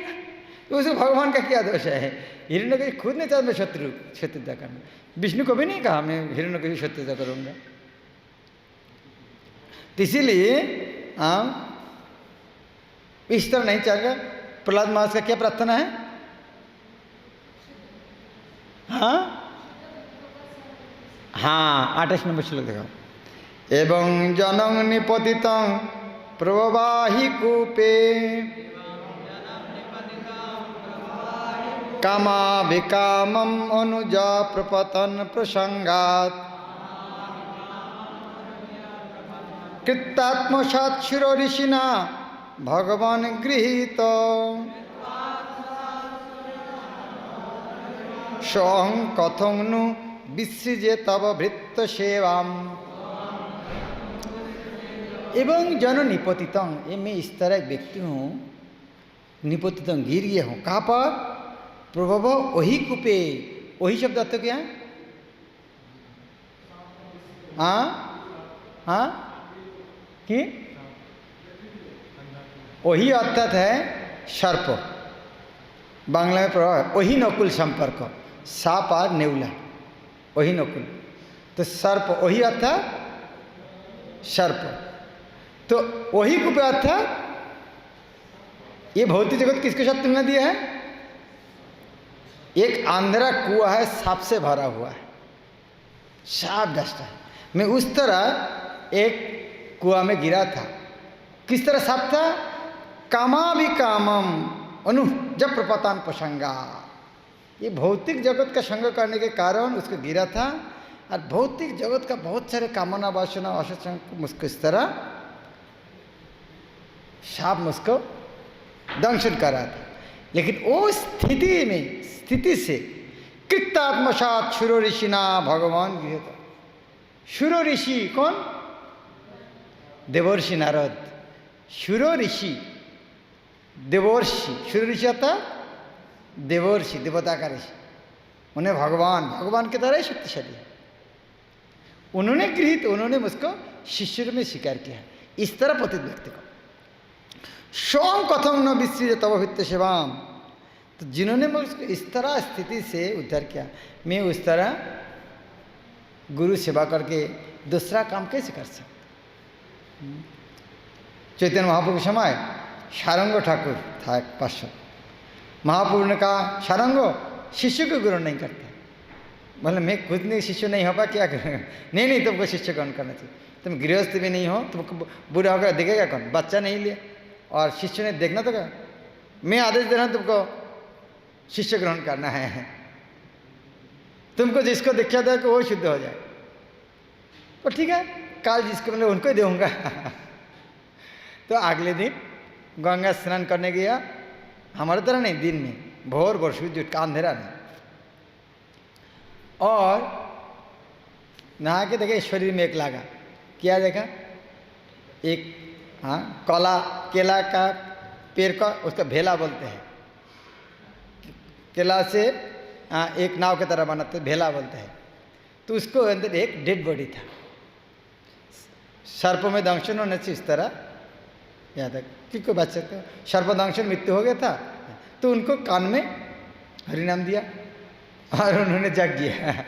तो उसे भगवान का क्या दोष है? हिरण्यकशिपु खुद नहीं चाहता मैं शत्रुता करना। विष्णु को भी नहीं कहा मैं हिरण्यकशिपु शत्रुता करूंगा। तो इसीलिए इस तरह नहीं चलेगा। प्रहलाद महाराज का क्या प्रार्थना है? हाँ हाँ, 28 नंबर श्लोक देखो। एवं जनंग निपतितं प्रवाहि कूपे कामाभिकामं अनुजा प्रपतन प्रसंगात् कृतात्मसाक्षिरो ऋषिना भगवान गृहीत सोहं कथं नु विसृजे तव भृत्त सेवाम। एवं जन निपतितं, ये मैं इस तरह एक व्यक्ति हूँ, निपतितं गिर गया हूँ। कहाँ पर? प्रभव वही कूपे। वही शब्द अर्थ क्या है? हाँ हाँ, कि वही अर्थात है सर्प। बांग्ला में प्रभाव वही नकुल संपर्क, साप और नेउला, वही नकुल। तो सर्प वही अर्थात सर्प। तो वही कूपे अर्थात ये भौतिक जगत किसके साथ तुलना दिया है? एक आंधरा कुआ है, सांप से भरा हुआ है, सांप डसता है। मैं उस तरह एक कुआ में गिरा था। किस तरह सांप था? कामा भी कामम अनु जब प्रपतान प्रसंगा। ये भौतिक जगत का संग करने के कारण उसको गिरा था, और भौतिक जगत का बहुत सारे कामना वासना असंग मुझको इस तरह सांप मुझको दंशन कर रहा था। लेकिन वो स्थिति से कृतात्मसात शुरो ऋषि ना भगवान गृहत। शुरो ऋषि कौन? देवर्षि नारद। शुरो ऋषि देवर्षि, शुरो ऋषि अर्थात देवर्षि, देवता का ऋषि। उन्हें भगवान की तरह ही शक्तिशाली है। उन्होंने गृहित, उन्होंने मुझको शिष्य में स्वीकार किया। इस तरह पतित व्यक्ति को सोम कथम न विश्री तब भित्त सेवाम, तो जिन्होंने मुझको इस तरह स्थिति से उद्धार किया, मैं उस तरह गुरु सेवा करके दूसरा काम कैसे कर सकता? चैतन्य महाप्रभु के समय सारंग ठाकुर था एक पार्षद। महाप्रभु ने कहा सारंगो शिष्य को ग्रहण नहीं करते। बोले मैं खुद नहीं शिष्य नहीं हो पा, क्या करेंगे? नहीं तुमको शिष्य ग्रहण करना चाहिए। तुम गृहस्थ भी नहीं हो, तुमको बुरा होकर देखेगा कौन? बच्चा नहीं लिया और शिष्य ने देखना तो क्या? मैं आदेश दे रहा हूँ तुमको शिष्य ग्रहण करना है। तुमको जिसको दीक्षा दे वो शुद्ध हो जाए। तो ठीक है, काल जिसको मिले उनको ही दूंगा। तो अगले दिन गंगा स्नान करने गया। हमारे तरह नहीं, दिन में भोर भोर सूर्य उठ का अंधेरा नहीं। और नहा के देखे शरीर में एक लगा। क्या देखा? एक केला का पेड़ का, उसका भेला बोलते हैं। केला से एक नाव की तरह बनाते, भेला बोलते हैं। तो उसको अंदर एक डेड बॉडी था। सर्प में दंशन होने से इस तरह याद है कि कोई बच सकते हो। सर्प दंशन मृत्यु हो गया था, तो उनको कान में हरिनाम दिया और उन्होंने जग गया।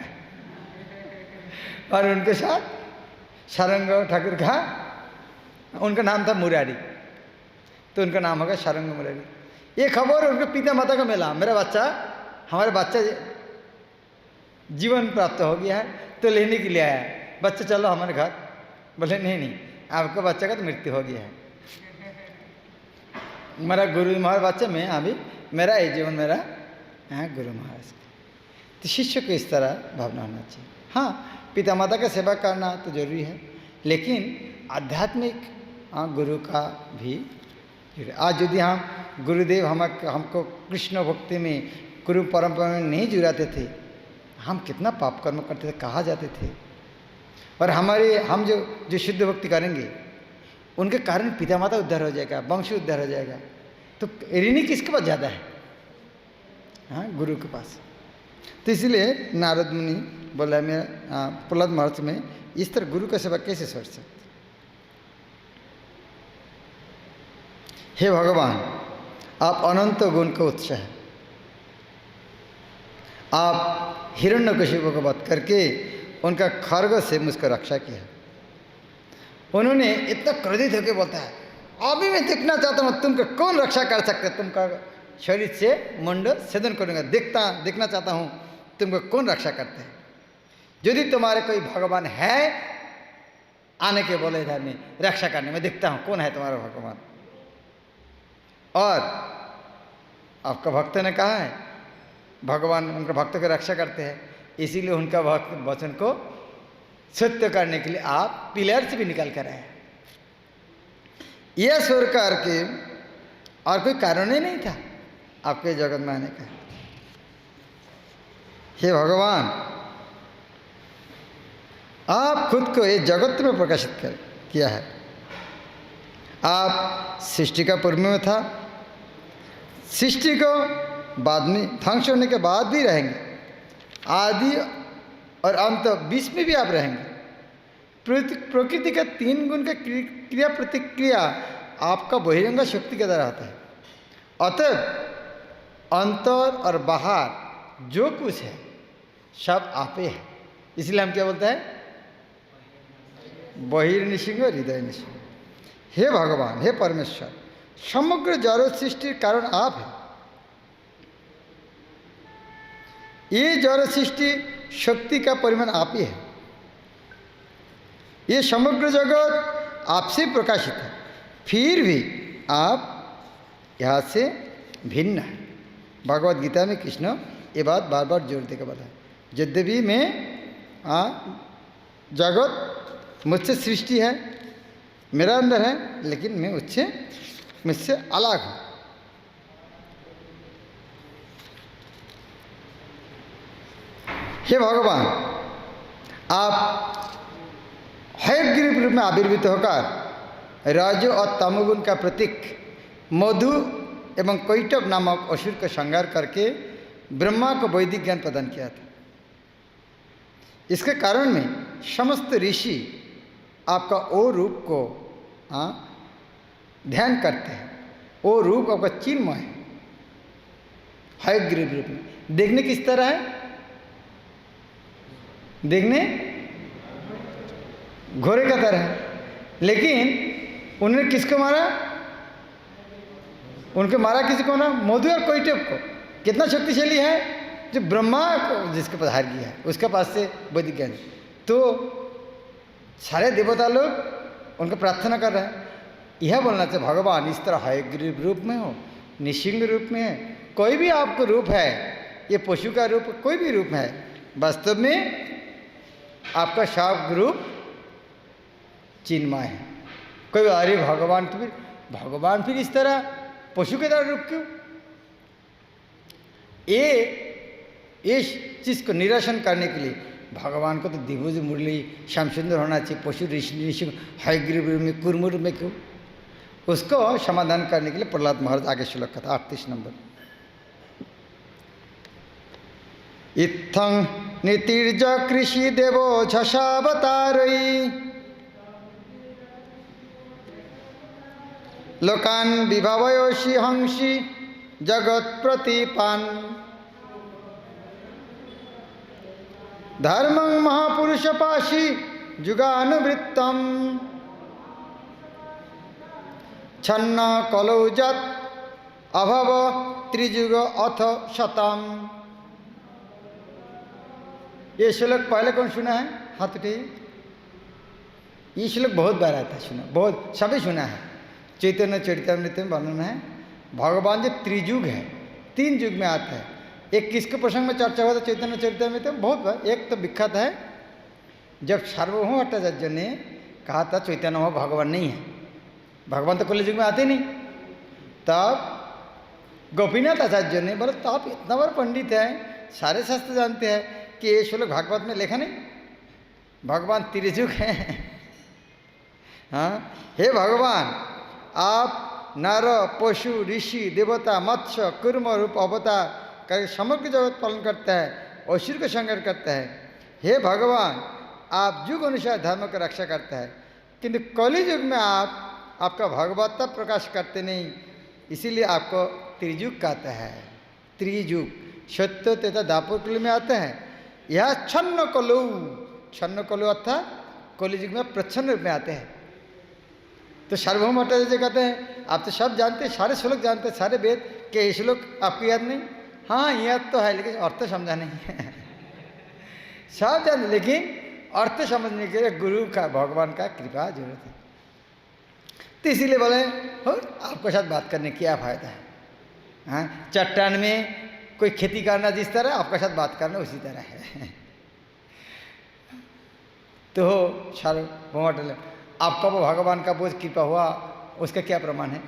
और उनके साथ सारंग ठाकुर का, उनका नाम था मुरारी, तो उनका नाम होगा सारंग मुरारी। ये खबर उनके पिता माता को मिला, मेरा बच्चा, हमारे बच्चा जीवन प्राप्त हो गया है, तो लेने के लिए आया। बच्चा चलो हमारे घर। बोले नहीं आपको बच्चा का तो मृत्यु हो गया है। मेरा गुरु महाराज बच्चा में अभी मेरा ये जीवन मेरा गुरु महाराज का। तो शिष्य को इस तरह भावना होना चाहिए। हाँ, पिता माता का सेवा करना तो जरूरी है, लेकिन आध्यात्मिक गुरु का भी। आज यदि हम गुरुदेव हमको कृष्ण भक्ति में, गुरु परंपरा में नहीं जुड़ाते थे, हम कितना पाप कर्म करते थे, कहाँ जाते थे। और हम जो शुद्ध भक्ति करेंगे उनके कारण पिता माता उद्धार हो जाएगा, वंश उद्धार हो जाएगा। तो ऋणी किसके पास ज़्यादा है? गुरु के पास। तो इसलिए नारद मुनि बोला, मैं प्रहलाद महर्षि में इस तरह गुरु का सेवा कैसे सोच सकते? हे भगवान, आप अनंत गुण का उत्स है। आप हिरण्यकशिपु को वध करके उनका खड्ग से मुझको रक्षा किया। उन्होंने इतना क्रोधित होकर बोलता है, अभी मैं देखना चाहता हूँ तुमको कौन रक्षा कर सकता है। तुमका शरीर से मुंड छेदन करूँगा, देखना चाहता हूँ तुमको कौन रक्षा करते हैं। यदि तुम्हारे कोई भगवान है, आने के बोले इधर में रक्षा करने में, देखता हूँ कौन है तुम्हारा भगवान। और आपका भक्त ने कहा है भगवान उनके भक्त की रक्षा करते हैं, इसीलिए उनका भक्त वचन को सत्य करने के लिए आप पिलर से भी निकाल कर आए। यह सरकार के और कोई कारण ही नहीं था आपके जगत में आने का। हे भगवान, आप खुद को इस जगत में प्रकाशित किया है। आप सृष्टि का पूर्व में था, सृष्टि को बाद में ध्वंस होने के बाद भी रहेंगे, आदि और अंत बीच में भी आप रहेंगे। प्रकृति का 3 गुण का क्रिया प्रतिक्रिया आपका बहिरंग शक्ति के द्वारा आता है। अतः अंतर और बाहर जो कुछ है सब आप ही है। इसलिए हम क्या बोलते हैं? बहिर्निसिंग और हृदय निसिंग। हे भगवान, हे परमेश्वर, समग्र जड़ सृष्टि कारण आप है। ये जड़ सृष्टि शक्ति का परिमाण आप ही है। ये समग्र जगत आपसे प्रकाशित है, फिर भी आप यहाँ से भिन्न है। भगवद गीता में कृष्ण ये बात बार बार जोर देकर बताया, यद्यपि मैं जगत मुझसे सृष्टि है, मेरा अंदर है, लेकिन मैं मुझसे अलग हूँ। हे भगवान, आप हयग्रीव रूप में आविर्भूत होकर रज और तमोगुण का प्रतीक मधु एवं कैटभ नामक असुर का संहार करके ब्रह्मा को वैदिक ज्ञान प्रदान किया था। इसके कारण में समस्त ऋषि आपका ओ रूप को ध्यान करते हैं। वो रूप आपका चिन्मय है, हयग्रीव रूप में। देखने किस तरह है? देखने घोड़े का तरह है, लेकिन उन्होंने किसको मारा? उनको मारा किसको ना? मधु और कैटभ को। कितना शक्तिशाली है? जो ब्रह्मा को जिसके पास हार गया है उसके पास से वैदिक ज्ञान। तो सारे देवता लोग उनको प्रार्थना कर रहे हैं। यह बोलना चाहिए भगवान इस तरह हयग्रीव रूप में हो, निसिंग रूप में है, कोई भी आपको रूप है, ये पशु का रूप कोई भी रूप है, वास्तव में आपका सब रूप चिन्मय है। कोई अरे भगवान तो फिर इस तरह पशु के तरह रूप क्यों? इस चीज को निरसन करने के लिए भगवान को तो दिव्य मुरली श्याम सुंदर होना चाहिए, पशु ऋषि हयग्रीव में कुरमुर में क्यों? उसको समाधान करने के लिए प्रहलाद महाराज आगे श्लोक का था 38 नंबर। इत्थं नितिर्ज कृषि देवो झषावतारई लोकान विभवयोषि हंसी जगत प्रतिपान धर्मं महापुरुष पाशी जुगानुवृत्तम छन्न कलौजत अभव त्रिजुग अथ शतम। ये श्लोक पहले कौन सुना है? हाथ उठाइए। ये श्लोक बहुत बार आता है, सुना, बहुत सभी सुना है। चैतन्य चरितामृत में वर्णन है भगवान जो त्रिजुग है, 3 युग में आता है। एक किसके प्रसंग में चर्चा हुआ था चैतन्य चरितामृत में? बहुत बार। एक तो विख्यात है जब सार्वभौम भट्टाचार्य ने कहा था चैतन्य हो भगवान नहीं है, भगवान तो कलयुग में आते नहीं, तब गोपीनाथ आचार्य ने बोला तो आप इतना बड़ा पंडित है, सारे शास्त्र जानते हैं कि ये श्लोक भागवत में लिखा नहीं, भगवान त्रिजुग है। हाँ, हे भगवान, आप नर पशु ऋषि देवता मत्स्य कुर्म रूप अवतार करके समग्र जगत पालन करता है, असुर को संहार करता है। हे भगवान, आप युग अनुसार धर्म की रक्षा करता है, किंतु कलि युग में आपका भगवत्ता प्रकाश करते नहीं, इसीलिए आपको त्रिजुग कहता है। त्रिजुग सत्य तथा दापुर कलि में आता है। यह छन्न कलु अर्थात कलि युग में प्रच्छन्न रूप में आते हैं। तो सार्वभौम भट्टाचार्य कहते हैं आप तो सब जानते हैं, सारे श्लोक जानते हैं, सारे वेद के ये श्लोक आपको याद नहीं? हाँ याद तो है, लेकिन अर्थ समझा नहीं है। सब जानते, लेकिन अर्थ समझने के लिए गुरु का, भगवान का कृपा जरूरत है। तो इसीलिए बोले आपके साथ बात करने की क्या फायदा है? हाँ, चट्टान में कोई खेती करना जिस तरह, आपके साथ बात करना उसी तरह है। तो सार्वभौम आपका वो भगवान का बोझ कृपा हुआ, उसका क्या प्रमाण है?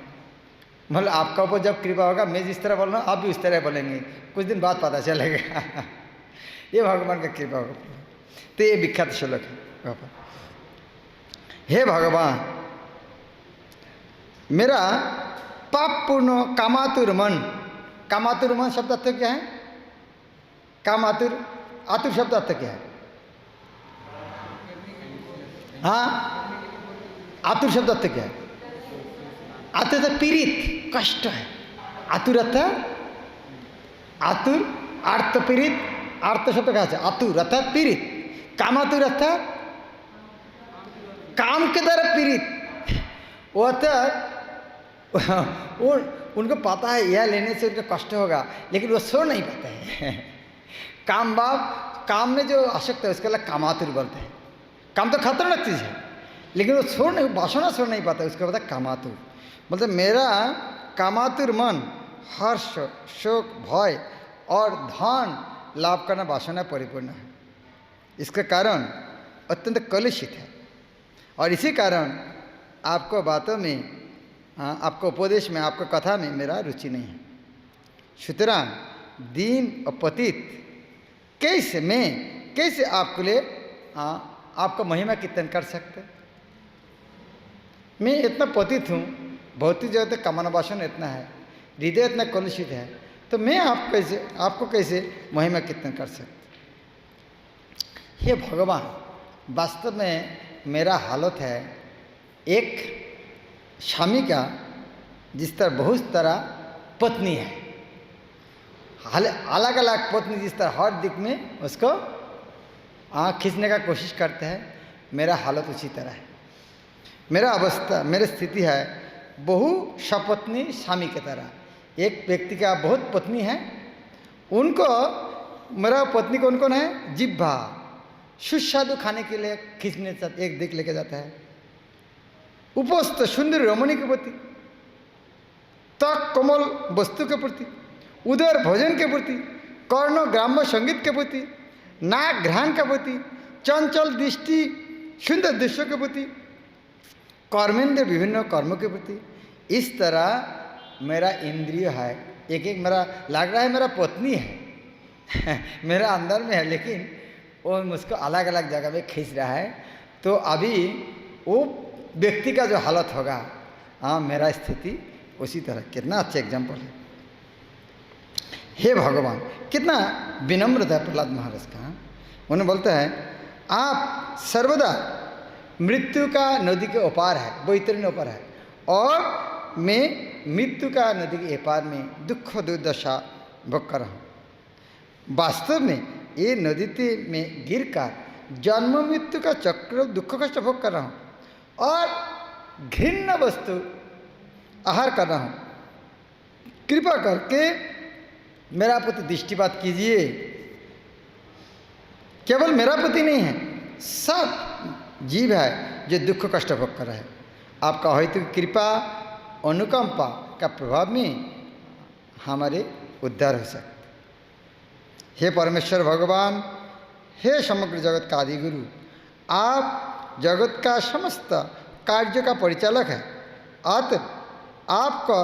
मतलब आपका ऊपर जब कृपा होगा, मैं जिस तरह बोल रहा हूँ आप भी उस तरह बोलेंगे, कुछ दिन बाद पता चलेगा। ये भगवान का कृपा होगा। तो ये विख्यात श्लोक है। हे भगवान, मेरा पाप पूर्ण कामातुर मन, कामातुर मन शब्द अर्थ क्या है? कामातुर, आतुर शब्द अर्थ क्या है? हाँ, आतुर शब्द अर्थ क्या है? आतुर था पीड़ित, कष्ट है। आतुर अर्थ, आतुर आर्त पीड़ित, आर्त शब्द कहा है आतुर अर्थात पीड़ित। कामातुर अर्थात काम के द्वारा पीड़ित। वो अर्थात वो उनको पता है यह लेने से उनको कष्ट होगा, लेकिन वो सो नहीं पाते हैं। काम बाप काम में जो आसक्त है उसके लिए कामातुर बोलते हैं। काम तो खतरनाक चीज़ है, लेकिन वो छोड़ नहीं, वासना छोड़ नहीं पाता, उसको पता कामातुर बोलते। मेरा कामातुर मन हर्ष शोक भय और धन लाभ करना वासना परिपूर्ण है। इसके कारण अत्यंत कलुषित है, और इसी कारण आपको बातों में, आपको उपदेश में, आपको कथा में मेरा रुचि नहीं है। सुतरां दीन और पतित कैसे मैं कैसे आपके लिए आपका महिमा कीर्तन कर सकते? मैं इतना पतित हूँ, भौतिक जगत कामना वासना इतना है, हृदय इतना कलुषित है, तो मैं आपको कैसे महिमा कीर्तन कर सकते? हे भगवान, वास्तव में मेरा हालत है एक स्वामी का जिस तरह बहुत तरह पत्नी है, अलग अलग पत्नी जिस तरह हर दिक में उसको खींचने का कोशिश करते हैं, मेरा हालत उसी तरह है। मेरा अवस्था, मेरी स्थिति है बहु सपत्नी स्वामी की तरह। एक व्यक्ति का बहुत पत्नी है, उनको मेरा पत्नी कौन कौन है? जिह्वा, सुस्वादु खाने के लिए खींचने एक दिक लेके जाता है। उपस्थ सुंदर रमणी के प्रति, त्वक कोमल वस्तु के प्रति, उदर भोजन के प्रति, कर्ण ग्राम्य संगीत के प्रति, नाक घ्राण के प्रति, चंचल दृष्टि सुंदर दृश्यों के प्रति, कर्मेंद्र विभिन्न कर्मों के प्रति, इस तरह मेरा इंद्रिय है। एक एक मेरा लग रहा है मेरा पत्नी है मेरा अंदर में है, लेकिन वो मुझको अलग अलग जगह में खींच रहा है। तो अभी वो व्यक्ति का जो हालत होगा, मेरा स्थिति उसी तरह। कितना अच्छा एग्जाम्पल है। हे भगवान, कितना विनम्रता है प्रहलाद महाराज का। उन्हें बोलते हैं आप सर्वदा मृत्यु का नदी के ओपार है, बैतरणी ओपार है, और मैं मृत्यु का नदी के एपार में दुख दुर्दशा भोग कर रहा हूँ। वास्तव में ये नदी में गिरकर जन्म मृत्यु का चक्र दुख कष्ट भोग कर रहा हूँ, और घृण्य वस्तु आहार कर रहा हूँ। कृपा करके मेरा प्रति दृष्टिपात कीजिए। केवल मेरा पति नहीं है, सब जीव है जो दुख कष्ट भोग कर रहा है। आपका हेतु कृपा अनुकंपा का प्रभाव में हमारे उद्धार हो सकते। हे परमेश्वर भगवान, हे समग्र जगत का आदि गुरु, आप जगत का समस्त कार्य का परिचालक है। आपका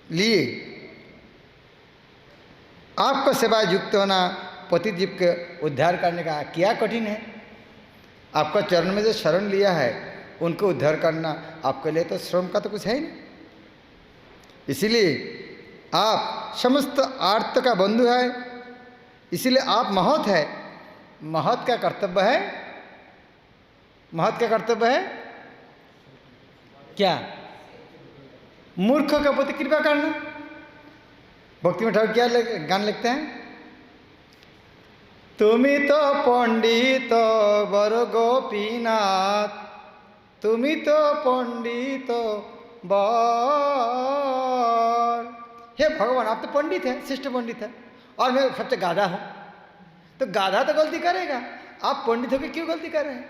लिए आपका सेवा युक्त होना पतित जीव के उद्धार करने का क्या कठिन है। आपका चरण में जो शरण लिया है उनको उद्धार करना आपके लिए तो श्रम का तो कुछ है ही नहीं। इसीलिए आप समस्त आर्त का बंधु है, इसीलिए आप महत है। महत का कर्तव्य है, महत का कर्तव्य है क्या? मूर्खों के प्रति कृपा करना। भक्ति में ठाकुर क्या गान लिखते हैं? तुमी तो पंडित बर गोपीनाथ, तुमी तो पंडित बर। हे भगवान, आप तो पंडित हैं, श्रेष्ठ पंडित है, और मैं सबसे गाधा हूँ। तो गाधा तो गलती करेगा, आप पंडित होकर क्यों गलती कर रहे हैं?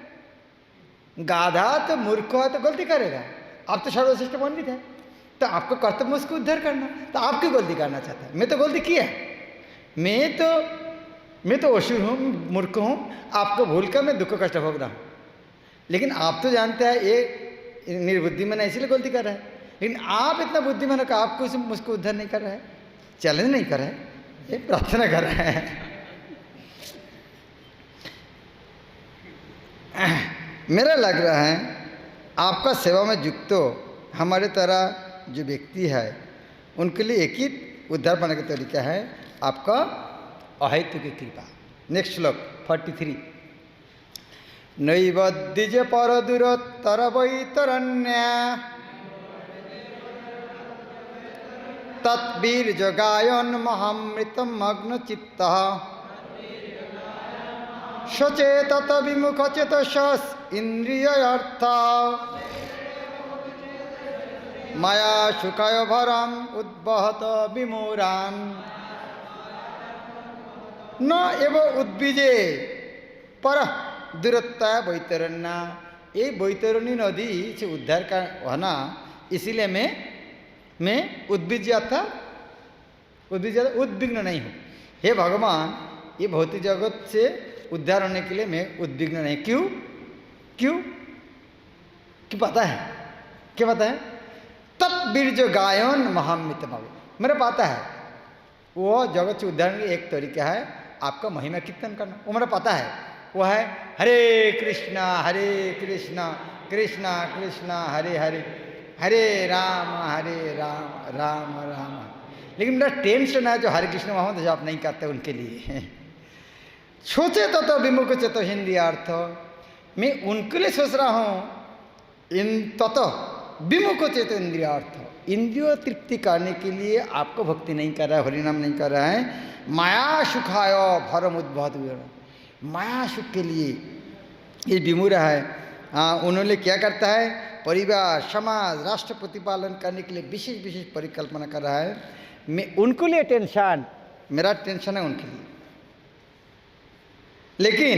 गाधा तो मूर्ख है तो गलती करेगा, आप तो सर्वश्रेष्ठ पंडित है, तो आपको कर्तव्य उसको उद्धार करना। तो आप क्यों गलती करना चाहते हैं? मैं तो गलती किया, मैं तो असुर हूँ, मूर्ख हूँ, आपको भूल कर मैं दुख कष्ट भोग रहा हूँ। लेकिन आप तो जानते हैं ये निर्बुद्धिमान है, इसीलिए गलती कर रहा है। लेकिन आप इतना बुद्धिमान हो कि आपको मुझको उद्धार नहीं कर रहा है, चैलेंज नहीं कर रहा है, ये प्रार्थना कर रहा है। मेरा लग रहा है आपका सेवा में युक्त हमारे तरह जो व्यक्ति है उनके लिए एक ही उद्धार पाने का तरीका है, आपका अहेतु की कृपा। नेक्स्ट श्लोक 43। नैवद्विज पर दूरोत्तर वैतरण्य तत्वीर्ज गायन महामृतम मग्न चित्त सचेतत विमुख चेतस इंद्रिय अर्थ माया सुखाय भरम उद्वहत विमूरान न एव उद्विजे पर दूरत्ता वैतरण्य। ये वैतरणी नदी से उद्धार का होना, इसीलिए मैं उद्विज अर्थात उद्विग्न नहीं हूँ। हे भगवान, ये भौतिक जगत से उद्धार होने के लिए मैं उद्विग्न नहीं। क्यों क्यों क्यों पता है? क्या पता है? तब बीर्ज गायन महामित बाबू, मेरा पता है वो जगत से उद्धार का एक तरीका है आपका महिमा कीर्तन करना। वो मुझे पता है, वो है हरे कृष्णा कृष्णा कृष्णा हरे हरे, हरे राम राम राम। लेकिन मेरा टेंशन है जो हरे कृष्ण मोहम्मद जाप नहीं करते उनके लिए। सोचे तो विमुख चेतो हिंदी अर्थ, मैं उनके लिए सोच रहा हूँ। इन ततो विमुख चेतो इंद्रिय अर्थ, इंद्रियों तृप्ति करने के लिए आपको भक्ति नहीं कर रहा है, हरिनाम नहीं कर रहा है। माया सुखाय भरम उद्भव, माया सुख के लिए ये विमुरा है। उन्होंने क्या करता है, परिवार समाज राष्ट्र प्रतिपालन करने के लिए विशेष विशेष परिकल्पना कर रहा है। मैं उनके लिए टेंशन, मेरा टेंशन है उनके लिए। लेकिन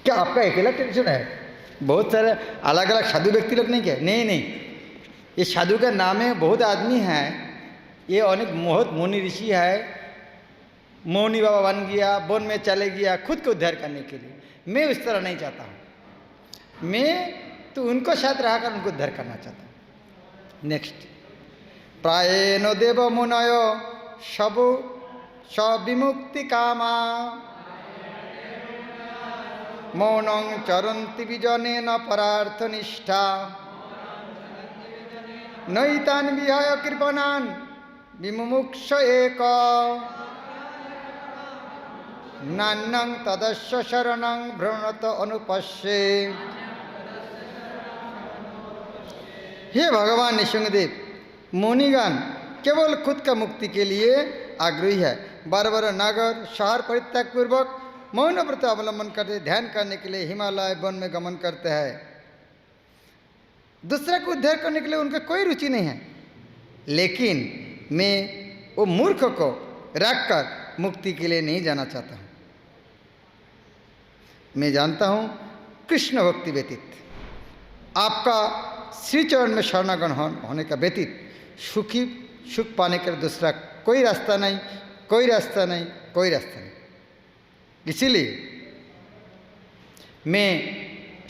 क्या आपका अकेला टेंशन है? बहुत सारे अलग अलग साधु व्यक्ति लोग नहीं क्या? नहीं, ये साधु का नाम है, बहुत आदमी हैं, ये अनेक बहुत मुनि ऋषि है, मौनी बाबा बन गया, वन में चले गया खुद को उद्धार करने के लिए। मैं उस तरह नहीं चाहता हूँ, मैं तो उनको साथ रहकर उनको उद्धार करना चाहता हूँ। नेक्स्ट, प्रायेण देव मुनय सब विमुक्ति कामा मौनं चरन्ति विजनेन परार्थ निष्ठा नैतान विहाय कृपणान विमुमुक्ष एक नान्यं तदस्य शरणं भ्रमणत अनुपश्ये। हे भगवान निसंगदेव, मुनिगण केवल खुद का मुक्ति के लिए आग्रही है, बार बार नगर शहर परित्याग पूर्वक मौन व्रत अवलंबन करते, ध्यान करने के लिए हिमालय वन में गमन करते हैं। दूसरे को उद्धार करने के लिए उनका कोई रुचि नहीं है। लेकिन मैं वो मूर्ख को रखकर मुक्ति के लिए नहीं जाना चाहता हूँ। मैं जानता हूँ कृष्ण भक्ति व्यतीत, आपका श्री चरण में शरणागण होने का व्यतीत सुख पाने का दूसरा कोई रास्ता नहीं, कोई रास्ता नहीं, कोई रास्ता नहीं। इसीलिए मैं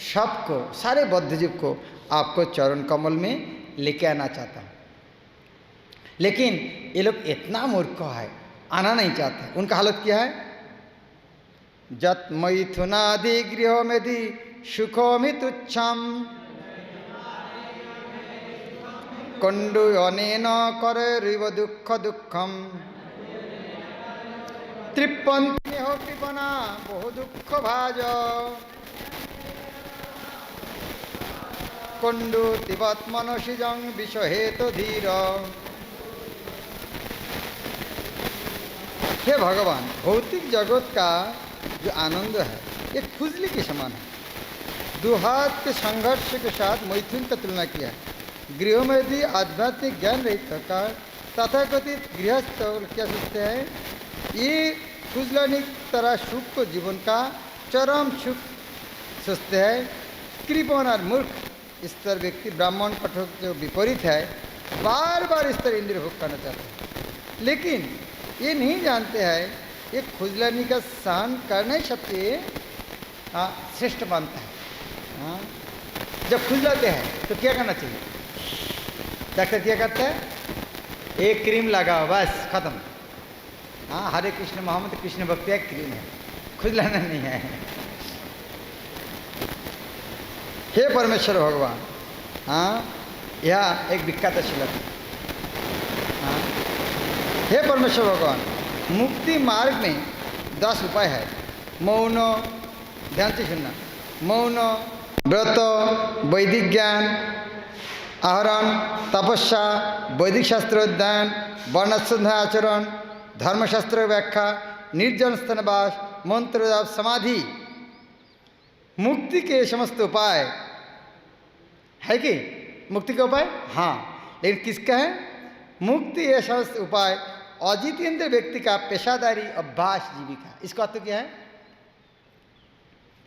सबको, सारे बद्धजीव को आपको चरण कमल में लेके आना चाहता हूँ। लेकिन ये लोग इतना मूर्ख है, आना नहीं चाहते। उनका हालत क्या है? जत मैथुनादि गृह मेदि सुखोमि तुच्छम कंडु अनेन करे रिव दुख दुखम तृप्पन्ति हो कृपणा बहु दुख भाज कंडु तिवत मनसिजं विषहेतु धीर। हे भगवान, भौतिक जगत का जो आनंद है ये खुजली के समान है। दो हाथ के संघर्ष के साथ मैथुन का तुलना किया है। गृह में यदि आध्यात्मिक ज्ञान रहित का तथाकथित गृहस्थ क्या सोचते हैं, ये खुजलानी तरह सुख को जीवन का चरम सुख सोचते हैं। कृपण और मूर्ख स्तर व्यक्ति ब्राह्मण कठोर जो विपरीत है, बार बार इस तरह इंद्रिय भोग करना चाहते हैं। लेकिन ये नहीं जानते हैं ये खुजलानी का सहन करना ही सबसे श्रेष्ठ मानता है। जब खुजलाते हैं तो क्या करना चाहिए? डॉक्टर क्या करता है? एक क्रीम लगाओ, बस खत्म। हरे कृष्ण मोहम्मद कृष्ण भक्ति एक क्रीम है, खुजलाना नहीं है। हे परमेश्वर भगवान, यह एक विख्यात श्लोक है। हे परमेश्वर भगवान, मुक्ति मार्ग में 10 उपाय है। मौन, ध्यान से सुनना, मौन, व्रत, वैदिक ज्ञान आहरण, तपस्या, वैदिक शास्त्र अध्ययन, वर्णाश्रम आचरण, धर्मशास्त्र व्याख्या, निर्जन स्तनवास, मंत्र जाप, समाधि। मुक्ति के समस्त उपाय है कि मुक्ति का उपाय? हाँ, लेकिन किसका है? मुक्ति ये समस्त उपाय अजितेंद्र व्यक्ति का पेशादारी अभ्यास जीविका। इसका अर्थ क्या है?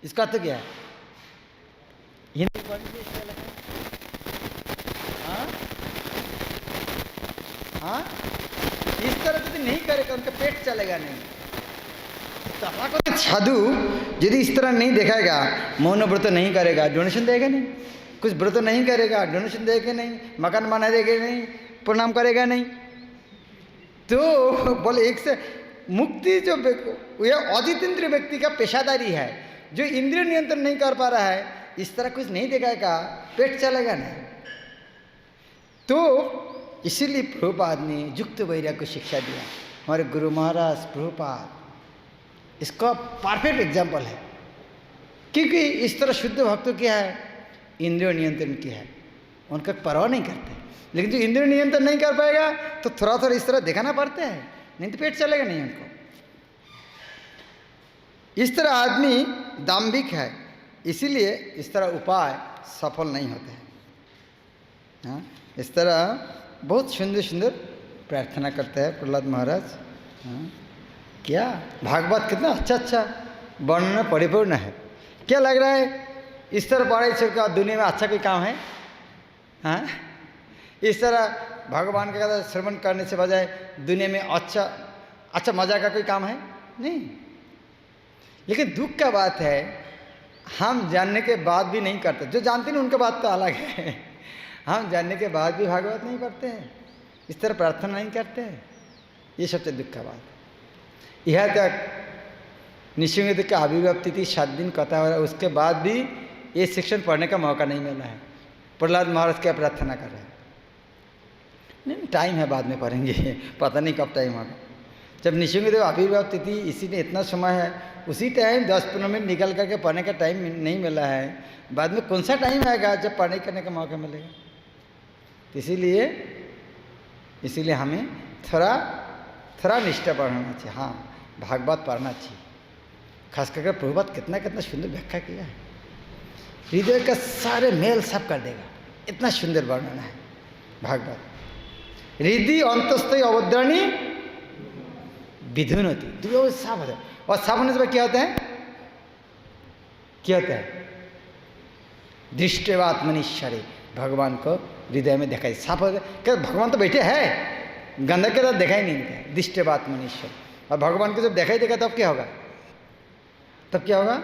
इसका अर्थ क्या है? हिंदी इस तरह यदि नहीं करेगा उनका पेट चलेगा नहीं। साधु यदि इस तरह नहीं दिखाएगा, मौन व्रत नहीं करेगा, डोनेशन देगा नहीं, कुछ व्रत नहीं करेगा, डोनेशन देगा नहीं, मकान बना देगा नहीं, प्रणाम करेगा नहीं, तो बोले एक से मुक्ति जो यह अजितेंद्रिय व्यक्ति का पेशादारी है, जो इंद्रिय नियंत्रण नहीं कर पा रहा है, इस तरह कुछ नहीं देखेगा, पेट चलेगा नहीं। तो इसीलिए प्रभुपाद ने युक्त वैराग्य को शिक्षा दिया। हमारे गुरु महाराज प्रभुपाद इसका परफेक्ट एग्जाम्पल है, क्योंकि इस तरह शुद्ध भक्त क्या है, इंद्रिय नियंत्रण किया है, उनका परवाह नहीं करते। लेकिन जो इंद्रिय नियंत्रण नहीं कर पाएगा तो थोड़ा थोड़ा इस तरह दिखाना पड़ता है, नहीं तो पेट चलेगा नहीं उनको। इस तरह आदमी दाम्भिक है, इसीलिए इस तरह उपाय सफल नहीं होते हैं। हाँ, इस तरह बहुत सुंदर सुंदर प्रार्थना करते हैं प्रहलाद महाराज। हाँ, क्या भागवत कितना अच्छा अच्छा वर्णन परिपूर्ण है। क्या लग रहा है इस तरह पढ़ाई छोड़कर दुनिया में अच्छा कोई काम है? हाँ, इस तरह भगवान के कथा श्रवण करने से बजाय दुनिया में अच्छा मजा का कोई काम है? नहीं। लेकिन दुख का बात है, हम जानने के बाद भी नहीं करते। जो जानते नहीं उनका बात तो अलग है, हम जानने के बाद भी भागवत नहीं पढ़ते हैं, इस तरह प्रार्थना नहीं करते हैं, ये सबसे दुख का बात है। यह तक निशिंगदेव का आविर्भाव तिथि 7 दिन कथा हो रहा है, उसके बाद भी ये सेक्शन पढ़ने का मौका नहीं मिला है। प्रहलाद महाराज क्या प्रार्थना कर रहे हैं? नहीं, टाइम है, बाद में पढ़ेंगे, पता नहीं कब टाइम होगा। जब निशिंगदेव आविर्भाव तिथि इसी ने इतना समय है, उसी टाइम 10-15 मिनट निकल करके पढ़ने का टाइम नहीं मिला है, बाद में कौन सा टाइम आएगा जब पढ़ाई करने का मौका मिलेगा? इसीलिए हमें थोड़ा निष्ठा पढ़ना चाहिए। हाँ, भागवत पढ़ना चाहिए। खास करके प्रभुपाद कितना कितना सुंदर व्याख्या किया है, हृदय का सारे मेल सब कर देगा, इतना सुंदर वर्णन है भागवत। हृदय अंतस्थ अवद्राणी विधुनति, दुर्गा साफ होता है। और साफ होने से बाद क्या होता है? क्या होता है? दृष्टवात्मनिश्चरे, भगवान को हृदय में दिखाई साफ होता है। क्या भगवान तो बैठे हैं, गंधा के साथ दिखाई नहीं देता है, दृष्टवात्मनिश्चर। और भगवान को जब दिखाई देगा तब क्या होगा? तब क्या होगा?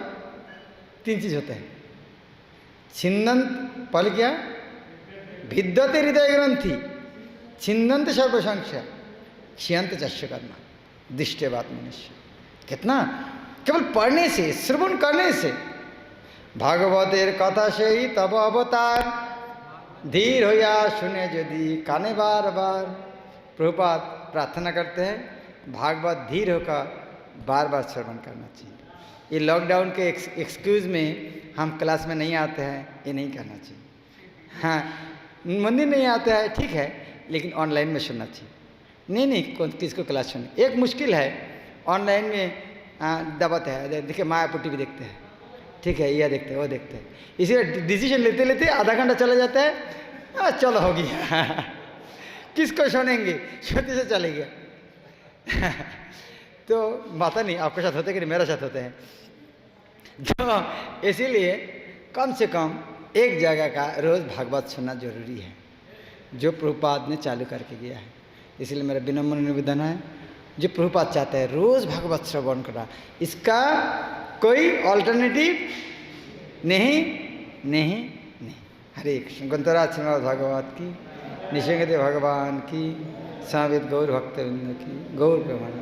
3 चीज होता है। छिन्नंत, पहले क्या? भिद्यते हृदय ग्रंथि, छिन्नंत सर्वसंशय, क्षीयंत चस्य कर्म, दृष्टवात्मनिश्चर। कितना केवल पढ़ने से, श्रवण करने से, भागवतेर कथा से ही तब अवतार, धीर होया सुने यदि काने बार बार। प्रभुपाद प्रार्थना करते हैं भागवत धीर होकर बार बार श्रवण करना चाहिए। ये लॉकडाउन के एक्सक्यूज़ में हम क्लास में नहीं आते हैं, ये नहीं करना चाहिए। हाँ, मंदिर नहीं आता है ठीक है, लेकिन ऑनलाइन में सुनना चाहिए। नहीं किसको क्लास सुननी। एक मुश्किल है, ऑनलाइन में दबाते हैं, देखिए मायापुर टीवी देखते हैं, ठीक है, यह देखते हैं वो देखते हैं, इसीलिए डिसीजन लेते लेते आधा घंटा चला जाता है। चलो हो गया, किसको सुनेंगे, सोते से चले गया। तो पता नहीं आपके साथ होते कि नहीं, मेरे साथ होते हैं। तो इसीलिए कम से कम एक जगह का रोज़ भागवत सुनना जरूरी है, जो प्रभुपाद ने चालू करके गया है। इसलिए मेरा विनम्र निवेदन है, जो प्रभुपाद चाहते हैं रोज़ भागवत श्रवण करना, इसका कोई ऑल्टरनेटिव नहीं। हरे कृष्ण। ग्रंथराज श्रीमद् भागवत की, निशिंगदेव भगवान की, सावित गौर भक्तवृंद की, गौर प्रमाण।